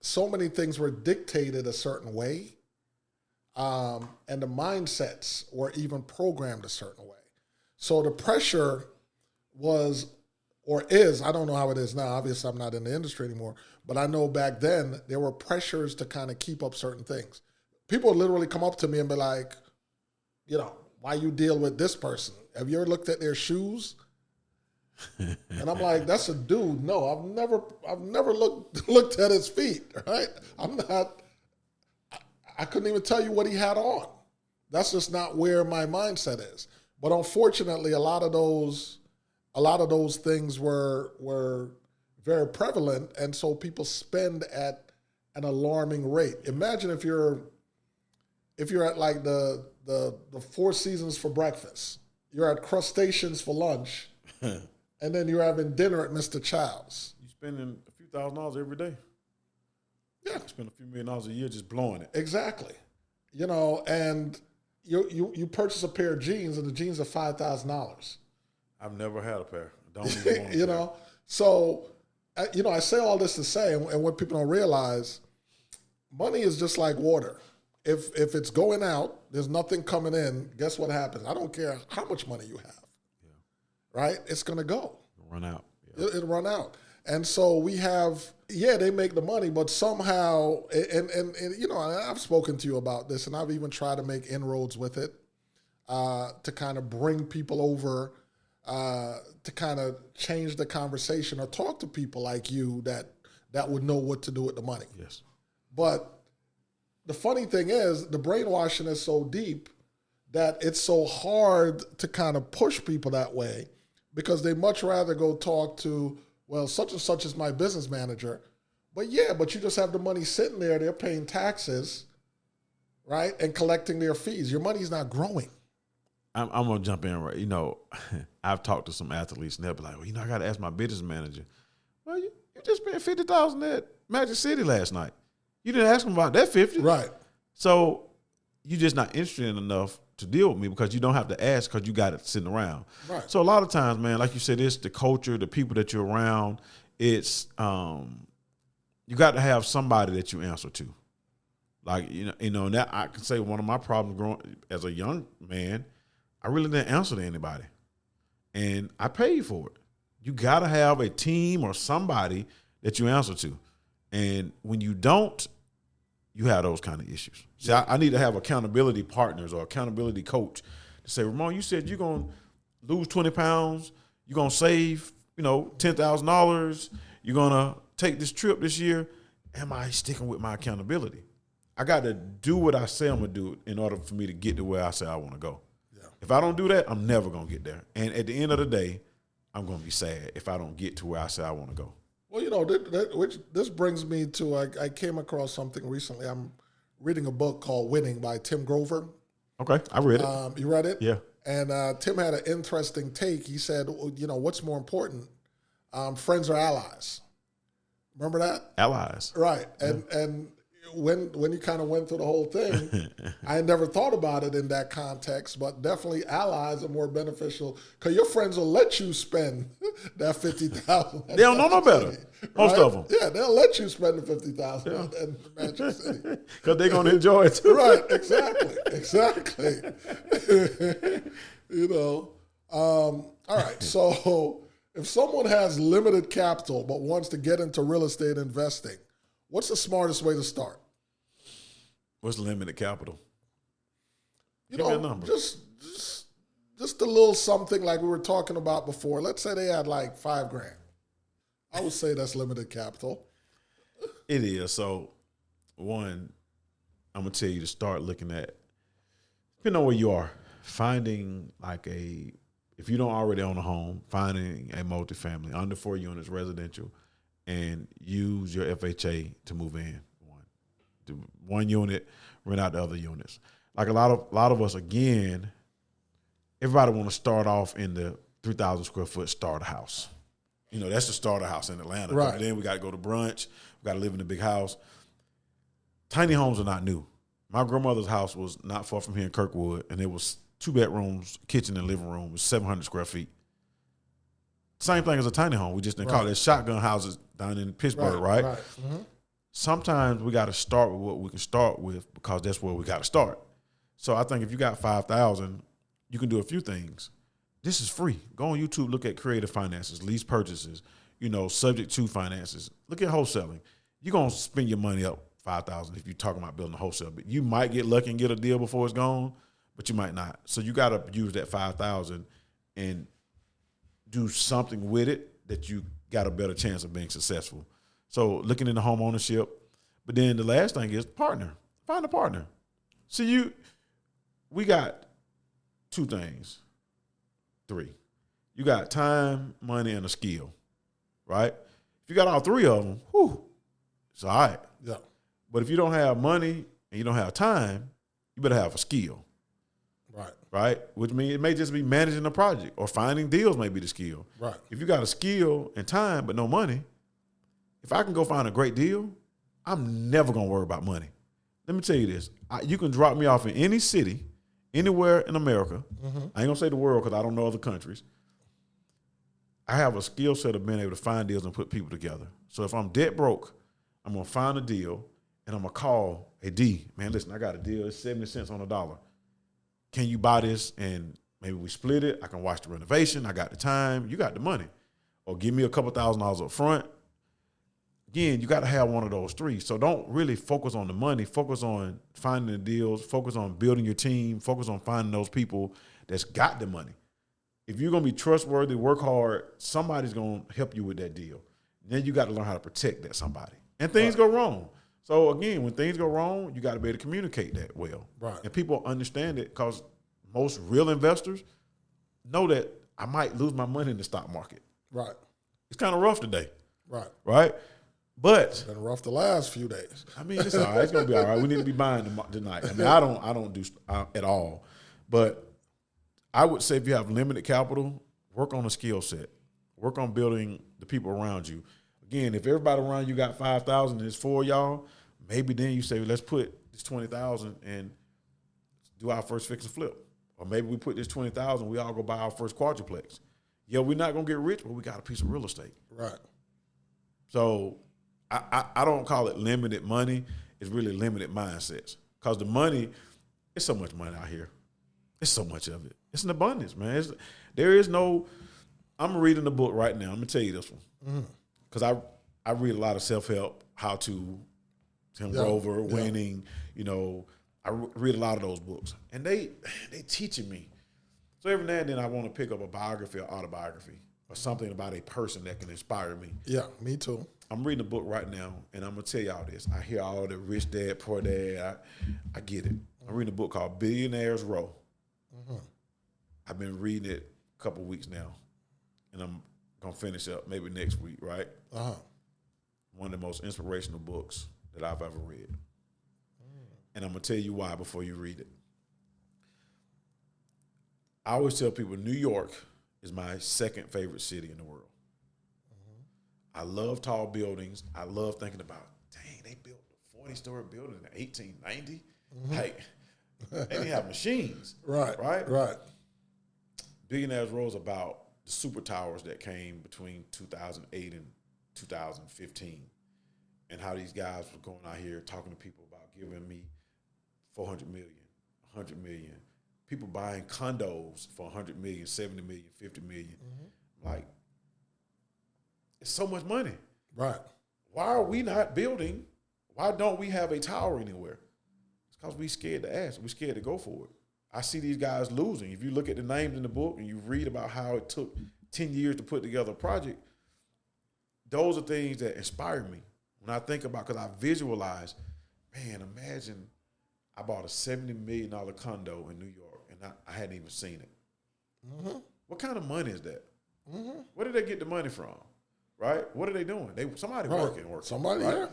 so many things were dictated a certain way, and the mindsets were even programmed a certain way. So the pressure was, or is, I don't know how it is now, obviously I'm not in the industry anymore, but I know back then there were pressures to kind of keep up certain things. People would literally come up to me and be like, why you deal with this person? Have you ever looked at their shoes? And I'm like, that's a dude. No, I've never looked at his feet, right? I couldn't even tell you what he had on. That's just not where my mindset is. But unfortunately, a lot of those things were very prevalent, and so people spend at an alarming rate. Imagine if you're at like the Four Seasons for breakfast, you're at Crustaceans for lunch, and then you're having dinner at Mr. Child's. You're spending a few $1,000s every day. Yeah, spend a few $1 million a year just blowing it. Exactly. And you purchase a pair of jeans, and the jeans are $5,000. I've never had a pair. Don't even want a pair. So, I say all this to say, and what people don't realize, money is just like water. If it's going out, there's nothing coming in, guess what happens? I don't care how much money you have, right? It's going to go. It'll run out. Yeah. It'll run out. And so we have, they make the money, but somehow, and I've spoken to you about this, and I've even tried to make inroads with it to kind of bring people over, to kind of change the conversation or talk to people like you that would know what to do with the money. Yes. But the funny thing is, the brainwashing is so deep that it's so hard to kind of push people that way because they much rather go talk to, well, such and such is my business manager. But you just have the money sitting there. They're paying taxes, right, and collecting their fees. Your money's not growing. I'm going to jump in right. I've talked to some athletes, and they'll be like, well, I got to ask my business manager. Well, you just spent $50,000 at Magic City last night. You didn't ask them about that 50. Right. So you're just not interested enough to deal with me because you don't have to ask because you got it sitting around. Right. So a lot of times, man, like you said, it's the culture, the people that you're around. It's you got to have somebody that you answer to. Like, that I can say one of my problems growing as a young man, I really didn't answer to anybody. And I paid for it. You got to have a team or somebody that you answer to. And when you don't, you have those kind of issues. See, I need to have accountability partners or accountability coach to say, Ramon, you said you're going to lose 20 pounds. You're going to save, $10,000. You're going to take this trip this year. Am I sticking with my accountability? I got to do what I say I'm going to do in order for me to get to where I say I want to go. Yeah. If I don't do that, I'm never going to get there. And at the end of the day, I'm going to be sad if I don't get to where I say I want to go. Well, this brings me to, I came across something recently. I'm reading a book called Winning by Tim Grover. Okay, I read it. You read it? Yeah. And Tim had an interesting take. He said, what's more important, friends or allies? Remember that? Allies. Right. And when you kind of went through the whole thing, I never thought about it in that context, but definitely allies are more beneficial because your friends will let you spend that $50,000. They don't know no better. Most of them. Yeah, they'll let you spend the $50,000 in Magic City because they're gonna enjoy it too. Right? Exactly. All right. So if someone has limited capital but wants to get into real estate investing, what's the smartest way to start? What's limited capital? Give me a number. Just a little something like we were talking about before. Let's say they had like $5,000. I would say that's limited capital. It is. So, one, I'm gonna tell you to start looking at, depending on where you are, finding if you don't already own a home, finding a multifamily under 4 units residential, and use your FHA to move in. Do one unit, rent out the other units. Like a lot of us, again, everybody want to start off in the 3,000 square foot starter house. That's the starter house in Atlanta. Right. Then we got to go to brunch. We got to live in a big house. Tiny homes are not new. My grandmother's house was not far from here in Kirkwood, and it was 2 bedrooms, kitchen and living room. It was 700 square feet. Same thing as a tiny home. We just didn't call it shotgun houses down in Pittsburgh, right? Mm-hmm. Sometimes we got to start with what we can start with because that's where we got to start. So I think if you got 5,000, you can do a few things. This is free. Go on YouTube, look at creative finances, lease purchases, subject to finances. Look at wholesaling. You're going to spend your money up 5,000 if you're talking about building a wholesale. But you might get lucky and get a deal before it's gone, but you might not. So you got to use that 5,000 and do something with it that you got a better chance of being successful. So looking into home ownership. But then the last thing is partner. Find a partner. See, we got 2 things. 3. You got time, money, and a skill, right? If you got all 3 of them, it's all right. Yeah. But if you don't have money and you don't have time, you better have a skill. Right? Which means it may just be managing a project or finding deals may be the skill. Right. If you got a skill and time but no money, if I can go find a great deal, I'm never going to worry about money. Let me tell you this. You can drop me off in any city, anywhere in America. Mm-hmm. I ain't going to say the world because I don't know other countries. I have a skill set of being able to find deals and put people together. So if I'm dead broke, I'm going to find a deal and I'm going to call a D. Man, listen, I got a deal. It's 70 cents on the dollar. Can you buy this? And maybe we split it. I can watch the renovation. I got the time. You got the money. Or give me a couple $1,000s up front. Again, you got to have one of those 3. So don't really focus on the money. Focus on finding the deals. Focus on building your team. Focus on finding those people that's got the money. If you're going to be trustworthy, work hard, somebody's going to help you with that deal. Then you got to learn how to protect that somebody. And things go wrong. So, again, when things go wrong, you got to be able to communicate that well. Right. And people understand it because most real investors know that I might lose my money in the stock market. Right. It's kind of rough today. Right. But it's been rough the last few days. I mean, it's all right. It's going to be all right. We need to be buying tonight. I mean, I don't do at all. But I would say if you have limited capital, work on a skill set. Work on building the people around you. Again, if everybody around you got 5,000 and it's 4 of y'all, maybe then you say, let's put this 20,000 and do our first fix and flip. Or maybe we put this 20,000, we all go buy our first quadruplex. Yeah, we're not going to get rich, but we got a piece of real estate. Right. So I don't call it limited money. It's really limited mindsets. Because the money, it's so much money out here. It's so much of it. It's an abundance, man. I'm reading a book right now. I'm going to tell you this one. Because I read a lot of self-help, how to Tim Grover, winning, I read a lot of those books. And they teaching me. So every now and then I want to pick up a biography or autobiography or something about a person that can inspire me. Yeah, me too. I'm reading a book right now, and I'm going to tell y'all this. I hear all the rich dad, poor dad. I get it. I'm reading a book called Billionaires Row. Mm-hmm. I've been reading it a couple of weeks now, and I'm going to finish up maybe next week, right? Uh-huh. One of the most inspirational books that I've ever read. And I'm going to tell you why before you read it. I always tell people New York is my second favorite city in the world. I love tall buildings. I love thinking about, dang, they built a 40-story building in 1890. Like, they didn't have machines. Right. Billionaires rose about the super towers that came between 2008 and 2015, and how these guys were going out here talking to people about giving me 400 million, 100 million. People buying condos for 100 million, 70 million, 50 million. Like, it's so much money. Right. Why are we not building? Why don't we have a tower anywhere? It's because we scared to ask. We scared to go for it. I see these guys losing. If you look at the names in the book and you read about how it took 10 years to put together a project, those are things that inspire me. When I think about, because I visualize, man, imagine I bought a $70 million condo in New York and I hadn't even seen it. What kind of money is that? Where did they get the money from? Right? What are they doing? Somebody working. Somebody, right? yeah.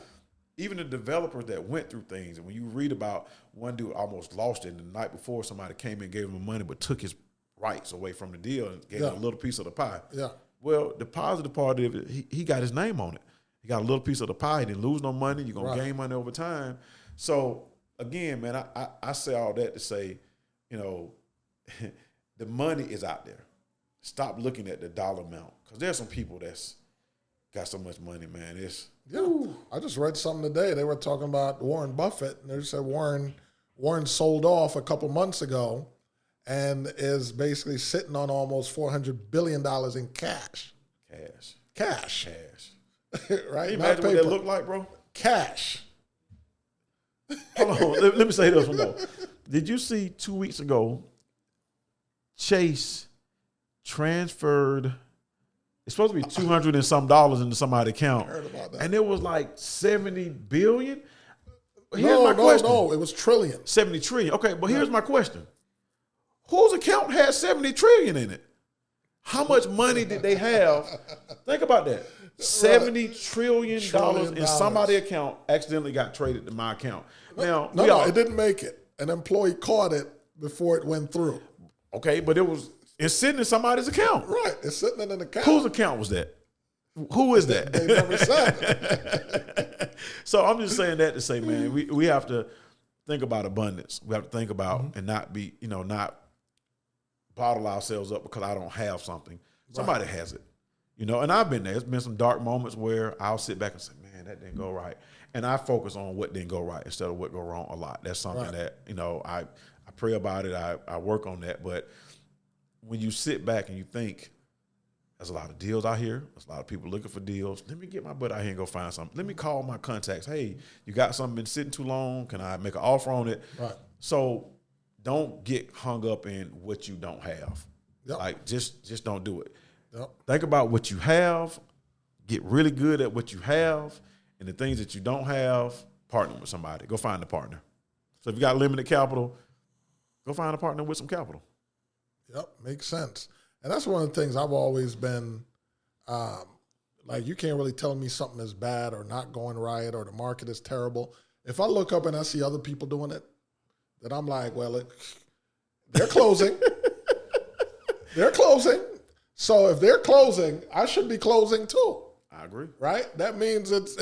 Even the developers that went through things, and when you read about one dude almost lost it, and the night before somebody came in and gave him money but took his rights away from the deal and gave him a little piece of the pie. Yeah. Well, the positive part of it, he got his name on it. He got a little piece of the pie. He didn't lose no money. You're going to gain money over time. So, again, man, I say all that to say, you know, the money is out there. Stop looking at the dollar amount, because there's some people that's got so much money, man. I just read something today. They were talking about Warren Buffett, and they said Warren sold off a couple months ago and is basically sitting on almost $400 billion in cash. Cash. Right? Can you imagine what that look like, bro? Cash. Hold on. Let me say this one more. Did you see 2 weeks ago, Chase transferred, it's supposed to be $200 and some into somebody's account. I heard about that. And it was like 70 billion. Here's my question. No, it was trillion. 70 trillion. Okay, but here's my question. Whose account had 70 trillion in it? How much money did they have? Think about that. $70 trillion in somebody's account accidentally got traded to my account. Now, it didn't make it. An employee caught it before it went through. Okay, but it's sitting in somebody's account. Right, it's sitting in an account. Whose account was that? Who is that? They never said it. So I'm just saying that to say, man, we have to think about abundance. We have to think about and not be, not bottle ourselves up because I don't have something. Somebody has it, and I've been there. It's been some dark moments where I'll sit back and say, man, that didn't go right. And I focus on what didn't go right instead of what go wrong a lot. That's something that, I pray about it. I work on that. But when you sit back and you think, there's a lot of deals out here. There's a lot of people looking for deals. Let me get my butt out here and go find something. Let me call my contacts. Hey, you got something been sitting too long? Can I make an offer on it? Right. So don't get hung up in what you don't have. Yep. Like, just don't do it. Yep. Think about what you have. Get really good at what you have. And the things that you don't have, partner with somebody. Go find a partner. So if you got limited capital, go find a partner with some capital. Yep, makes sense. And that's one of the things I've always been, like, you can't really tell me something is bad or not going right or the market is terrible. If I look up and I see other people doing it, then I'm like, well, they're closing. They're closing. So if they're closing, I should be closing too. I agree. Right? That means it's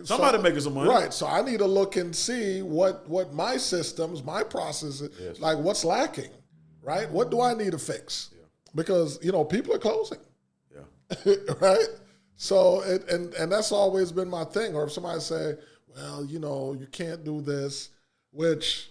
somebody making some money. Right. So I need to look and see what my systems, my processes, like what's lacking, right? What do I need to fix? Yeah. Because, people are closing. Yeah. Right? So, and that's always been my thing. Or if somebody say, well, you can't do this, which,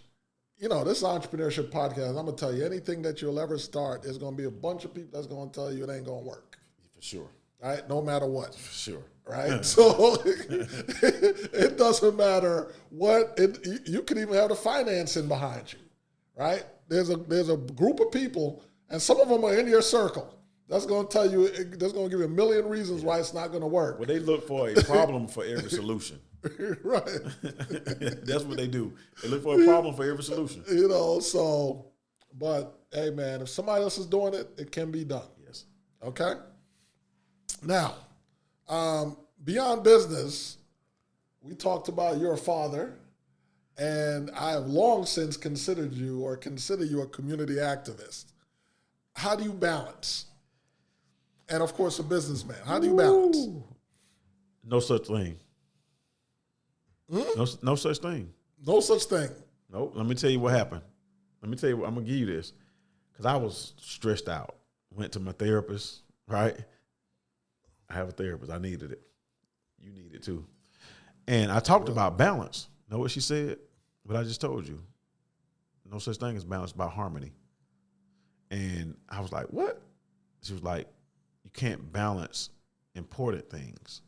this is an entrepreneurship podcast. I'm going to tell you, anything that you'll ever start, there's going to be a bunch of people that's going to tell you it ain't going to work. For sure. Right? No matter what. For sure. Right? So it doesn't matter what, you can even have the financing behind you. Right? There's a group of people, and some of them are in your circle. That's going to tell you, that's going to give you a million reasons why it's not going to work. Well, they look for a problem for every solution. Right. That's what they do. They look for a problem for every solution. But hey, man, if somebody else is doing it, it can be done. Yes. Okay? Now, beyond business, we talked about your father, and I have long since consider you a community activist. How do you balance? And of course, a businessman. How do you balance? No such thing. No such thing. No such thing. Nope. Let me tell you what happened. I'm going to give you this. Because I was stressed out. Went to my therapist, right? I have a therapist. I needed it. You need it too. And I talked about balance. Know what she said? What I just told you. No such thing as balance, about harmony. And I was like, what? She was like, you can't balance important things.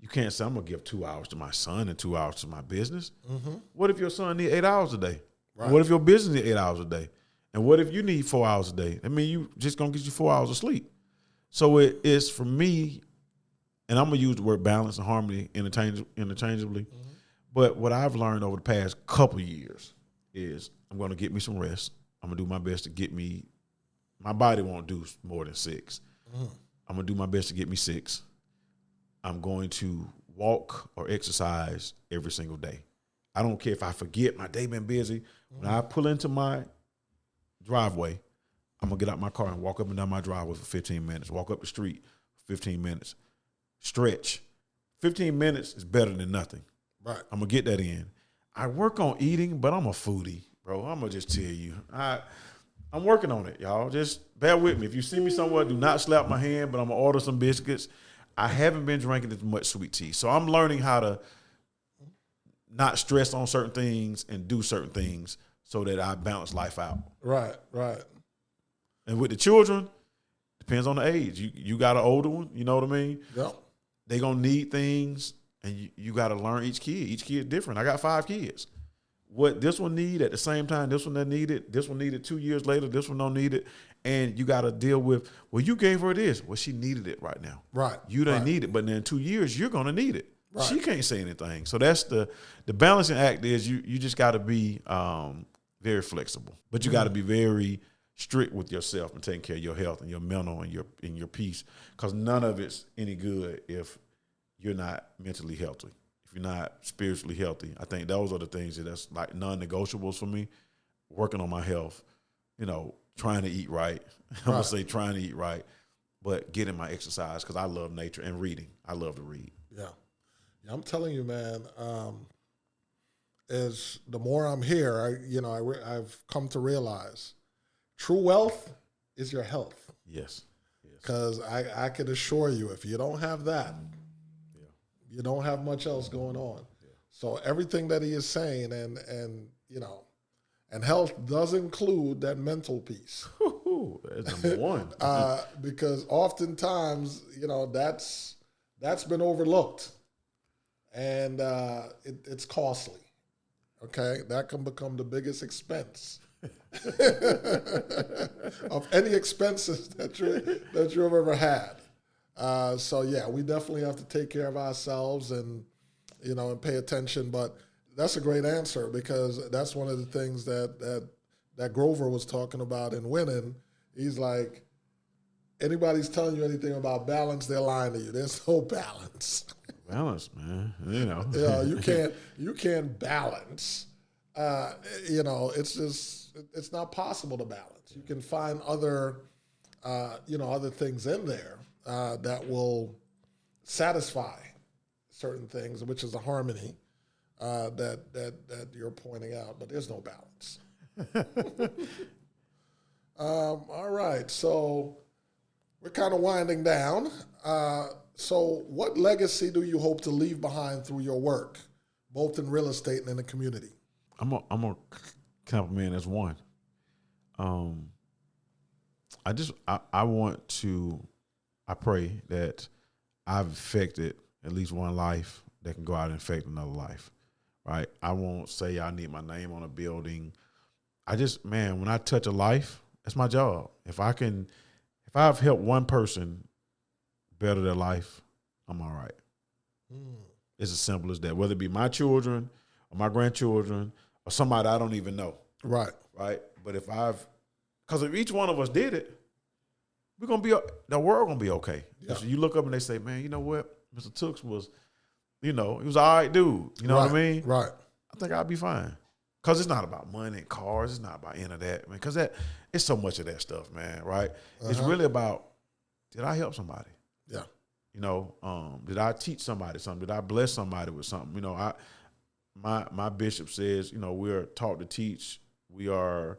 You can't say, I'm going to give 2 hours to my son and 2 hours to my business. Mm-hmm. What if your son need 8 hours a day? Right. What if your business need 8 hours a day? And what if you need 4 hours a day? I mean, you just going to get you 4 hours of sleep. So it is for me, and I'm going to use the word balance and harmony interchangeably. Mm-hmm. But what I've learned over the past couple years is I'm going to get me some rest. I'm going to do my best to get me, my body won't do more than 6. Mm-hmm. I'm going to do my best to get me 6. I'm going to walk or exercise every single day. I don't care if I forget, my day been busy. Mm-hmm. When I pull into my driveway, I'm going to get out my car and walk up and down my driveway for 15 minutes. Walk up the street for 15 minutes. Stretch. 15 minutes is better than nothing. Right. I'm going to get that in. I work on eating, but I'm a foodie, bro. I'm going to just tell you. I'm working on it, y'all. Just bear with me. If you see me somewhere, do not slap my hand, but I'm going to order some biscuits. I haven't been drinking as much sweet tea. So I'm learning how to not stress on certain things and do certain things so that I balance life out. Right, right. And with the children, depends on the age. You got an older one, you know what I mean? Yep. They going to need things, and you got to learn each kid. Each kid different. I got 5 kids. What this one need at the same time, this one that needed, this one needed 2 years later, this one don't need it. And you got to deal with, well, you gave her this. Well, she needed it right now. Right. You don't need it, but in 2 years, you're going to need it. Right. She can't say anything. So that's the balancing act is you just got to be very flexible. But you got to be very strict with yourself and taking care of your health and your mental and your peace, because none of it's any good if you're not mentally healthy. If you're not spiritually healthy. I think those are the things that's like non-negotiables for me. Working on my health, trying to eat right. I'm going to say trying to eat right, but getting my exercise because I love nature and reading. I love to read. Yeah. I'm telling you, man, as the more I'm here, I've come to realize true wealth is your health. Yes. Because I can assure you, if you don't have that, you don't have much else going on. Yeah. So everything that he is saying, and health does include that mental piece. That's number one. Because oftentimes, that's been overlooked, and it's costly. Okay, that can become the biggest expense of any expenses that you've ever had. So yeah, we definitely have to take care of ourselves and pay attention. But that's a great answer, because that's one of the things that Grover was talking about in Winning. He's like, anybody's telling you anything about balance, they're lying to you. There's no balance. Balance, man. You can't balance. It's not possible to balance. You can find other things in there that will satisfy certain things, which is a harmony that you're pointing out, but there's no balance. All right, so we're kind of winding down. So what legacy do you hope to leave behind through your work, both in real estate and in the community? I'm a compliment as one. I pray that I've affected at least one life that can go out and affect another life, right? I won't say I need my name on a building. When I touch a life, that's my job. If I've helped one person better their life, I'm all right. It's as simple as that, whether it be my children or my grandchildren or somebody I don't even know. Right. But because if each one of us did it, the world gonna be okay. Yeah. So you look up and they say, man, you know what? Mr. Tookes was, he was all right dude. You know what I mean? Right. I think I'll be fine. Because it's not about money and cars. It's not about any of that, man. Because it's so much of that stuff, man, right? Uh-huh. It's really about, did I help somebody? Yeah. Did I teach somebody something? Did I bless somebody with something? my bishop says, we are taught to teach. We are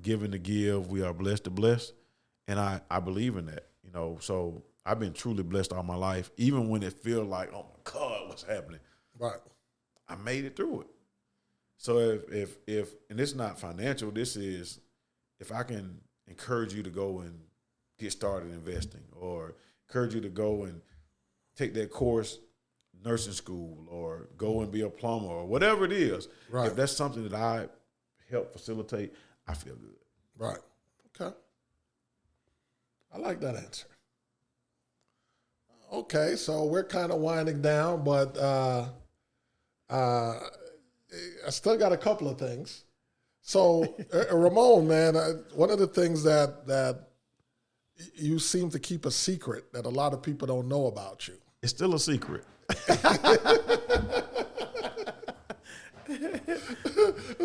given to give. We are blessed to bless. And I believe in that, So I've been truly blessed all my life, even when it feels like, oh, my God, what's happening? Right. I made it through it. So if and it's not financial, this is if I can encourage you to go and get started investing, or encourage you to go and take that course, nursing school, or go and be a plumber, or whatever it is. Right. If that's something that I help facilitate, I feel good. Right. Okay. I like that answer. Okay, so we're kind of winding down, but I still got a couple of things. So, Ramon, man, one of the things that you seem to keep a secret that a lot of people don't know about you. It's still a secret.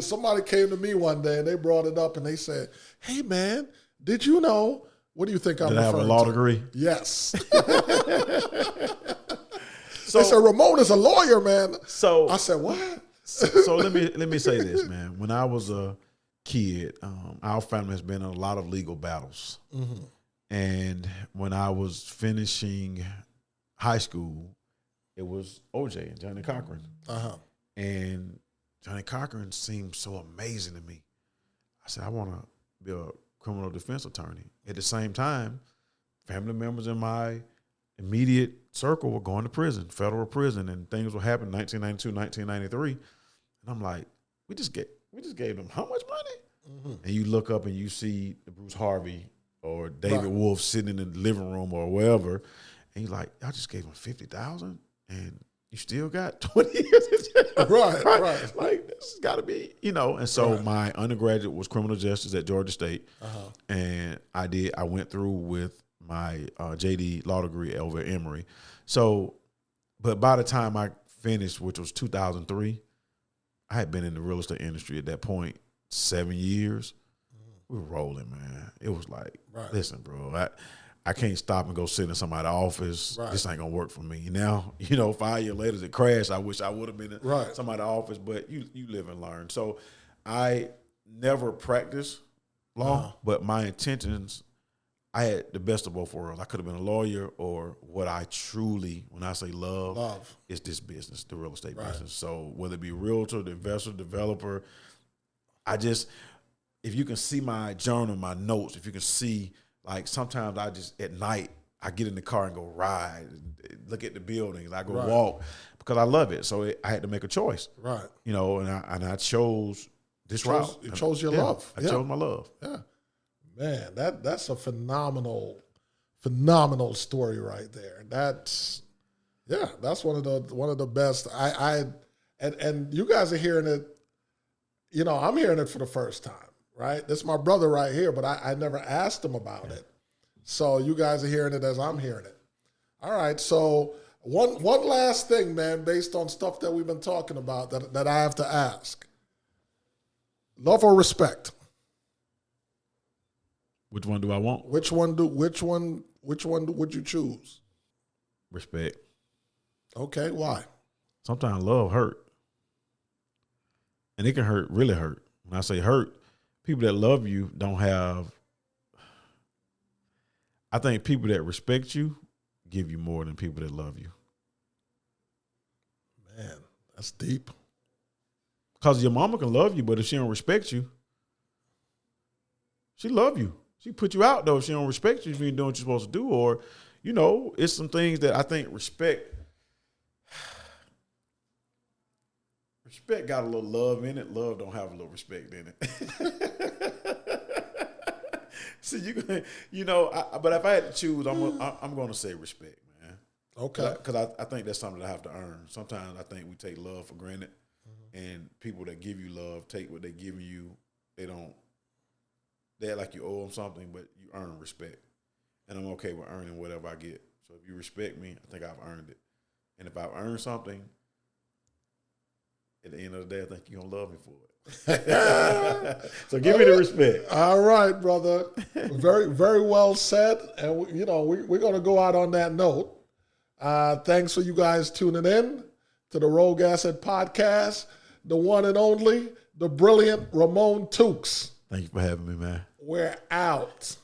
Somebody came to me one day and they brought it up and they said, "Hey, man, did you know?" What do you think I'm referring to? Did I have a law degree? Yes. So they said, Ramon is a lawyer, man. So I said, what? So let me say this, man. When I was a kid, our family has been in a lot of legal battles. Mm-hmm. And when I was finishing high school, it was OJ and Johnny Cochran. Uh-huh. And Johnny Cochran seemed so amazing to me. I said, I want to be a criminal defense attorney. At the same time, family members in my immediate circle were going to prison, federal prison, and things were happening in 1992, 1993. And I'm like, we just gave them how much money? Mm-hmm. And you look up and you see Bruce Harvey or David Wolf sitting in the living room or wherever, and you're like, I just gave them $50,000 and you still got 20 years in jail. Right. Like, this has got to be, And so my undergraduate was criminal justice at Georgia State. Uh-huh. And I went through with my JD law degree over at Emory. So, but by the time I finished, which was 2003, I had been in the real estate industry at that point 7 years. We were rolling, man. It was like, listen, bro, I can't stop and go sit in somebody's office. Right. This ain't gonna work for me. Now, 5 years later, it crashed. I wish I would have been in somebody's office, but you live and learn. So I never practiced law, but my intentions, I had the best of both worlds. I could have been a lawyer, or what I truly, when I say love. Is this business, the real estate business. So whether it be realtor, the investor, developer, if you can see my journal, my notes, if you can see, like, sometimes I just, at night, I get in the car and go ride, and look at the buildings. I go walk because I love it. So I had to make a choice. Right. And I chose this route. You chose your love. I chose my love. Yeah. Man, that's a phenomenal story right there. That's one of the best. And you guys are hearing it, I'm hearing it for the first time. Right? This is my brother right here, but I never asked him about it. So you guys are hearing it as I'm hearing it. All right, so one last thing, man, based on stuff that we've been talking about that I have to ask. Love or respect? Which one do I want? Which one would you choose? Respect. Okay, why? Sometimes love hurt. And it can really hurt. When I say hurt, people that love you don't have, I think people that respect you give you more than people that love you. Man, that's deep. Because your mama can love you, but if she don't respect you, she love you. She put you out, though, if she don't respect you, if you ain't doing what you're supposed to do. Or, it's some things that I think respect got a little love in it. Love don't have a little respect in it. So but if I had to choose, I'm going to say respect, man. Okay. Because I think that's something that I have to earn. Sometimes I think we take love for granted, and people that give you love take what they give you. They act like you owe them something, but you earn respect, and I'm okay with earning whatever I get. So if you respect me, I think I've earned it, and if I've earned something, at the end of the day, I think you're going to love me for it. So give me the respect. All right, brother. Very, very well said. And, we're going to go out on that note. Thanks for you guys tuning in to the Rogue Asset Podcast, the one and only, the brilliant Ramon Tookes. Thank you for having me, man. We're out.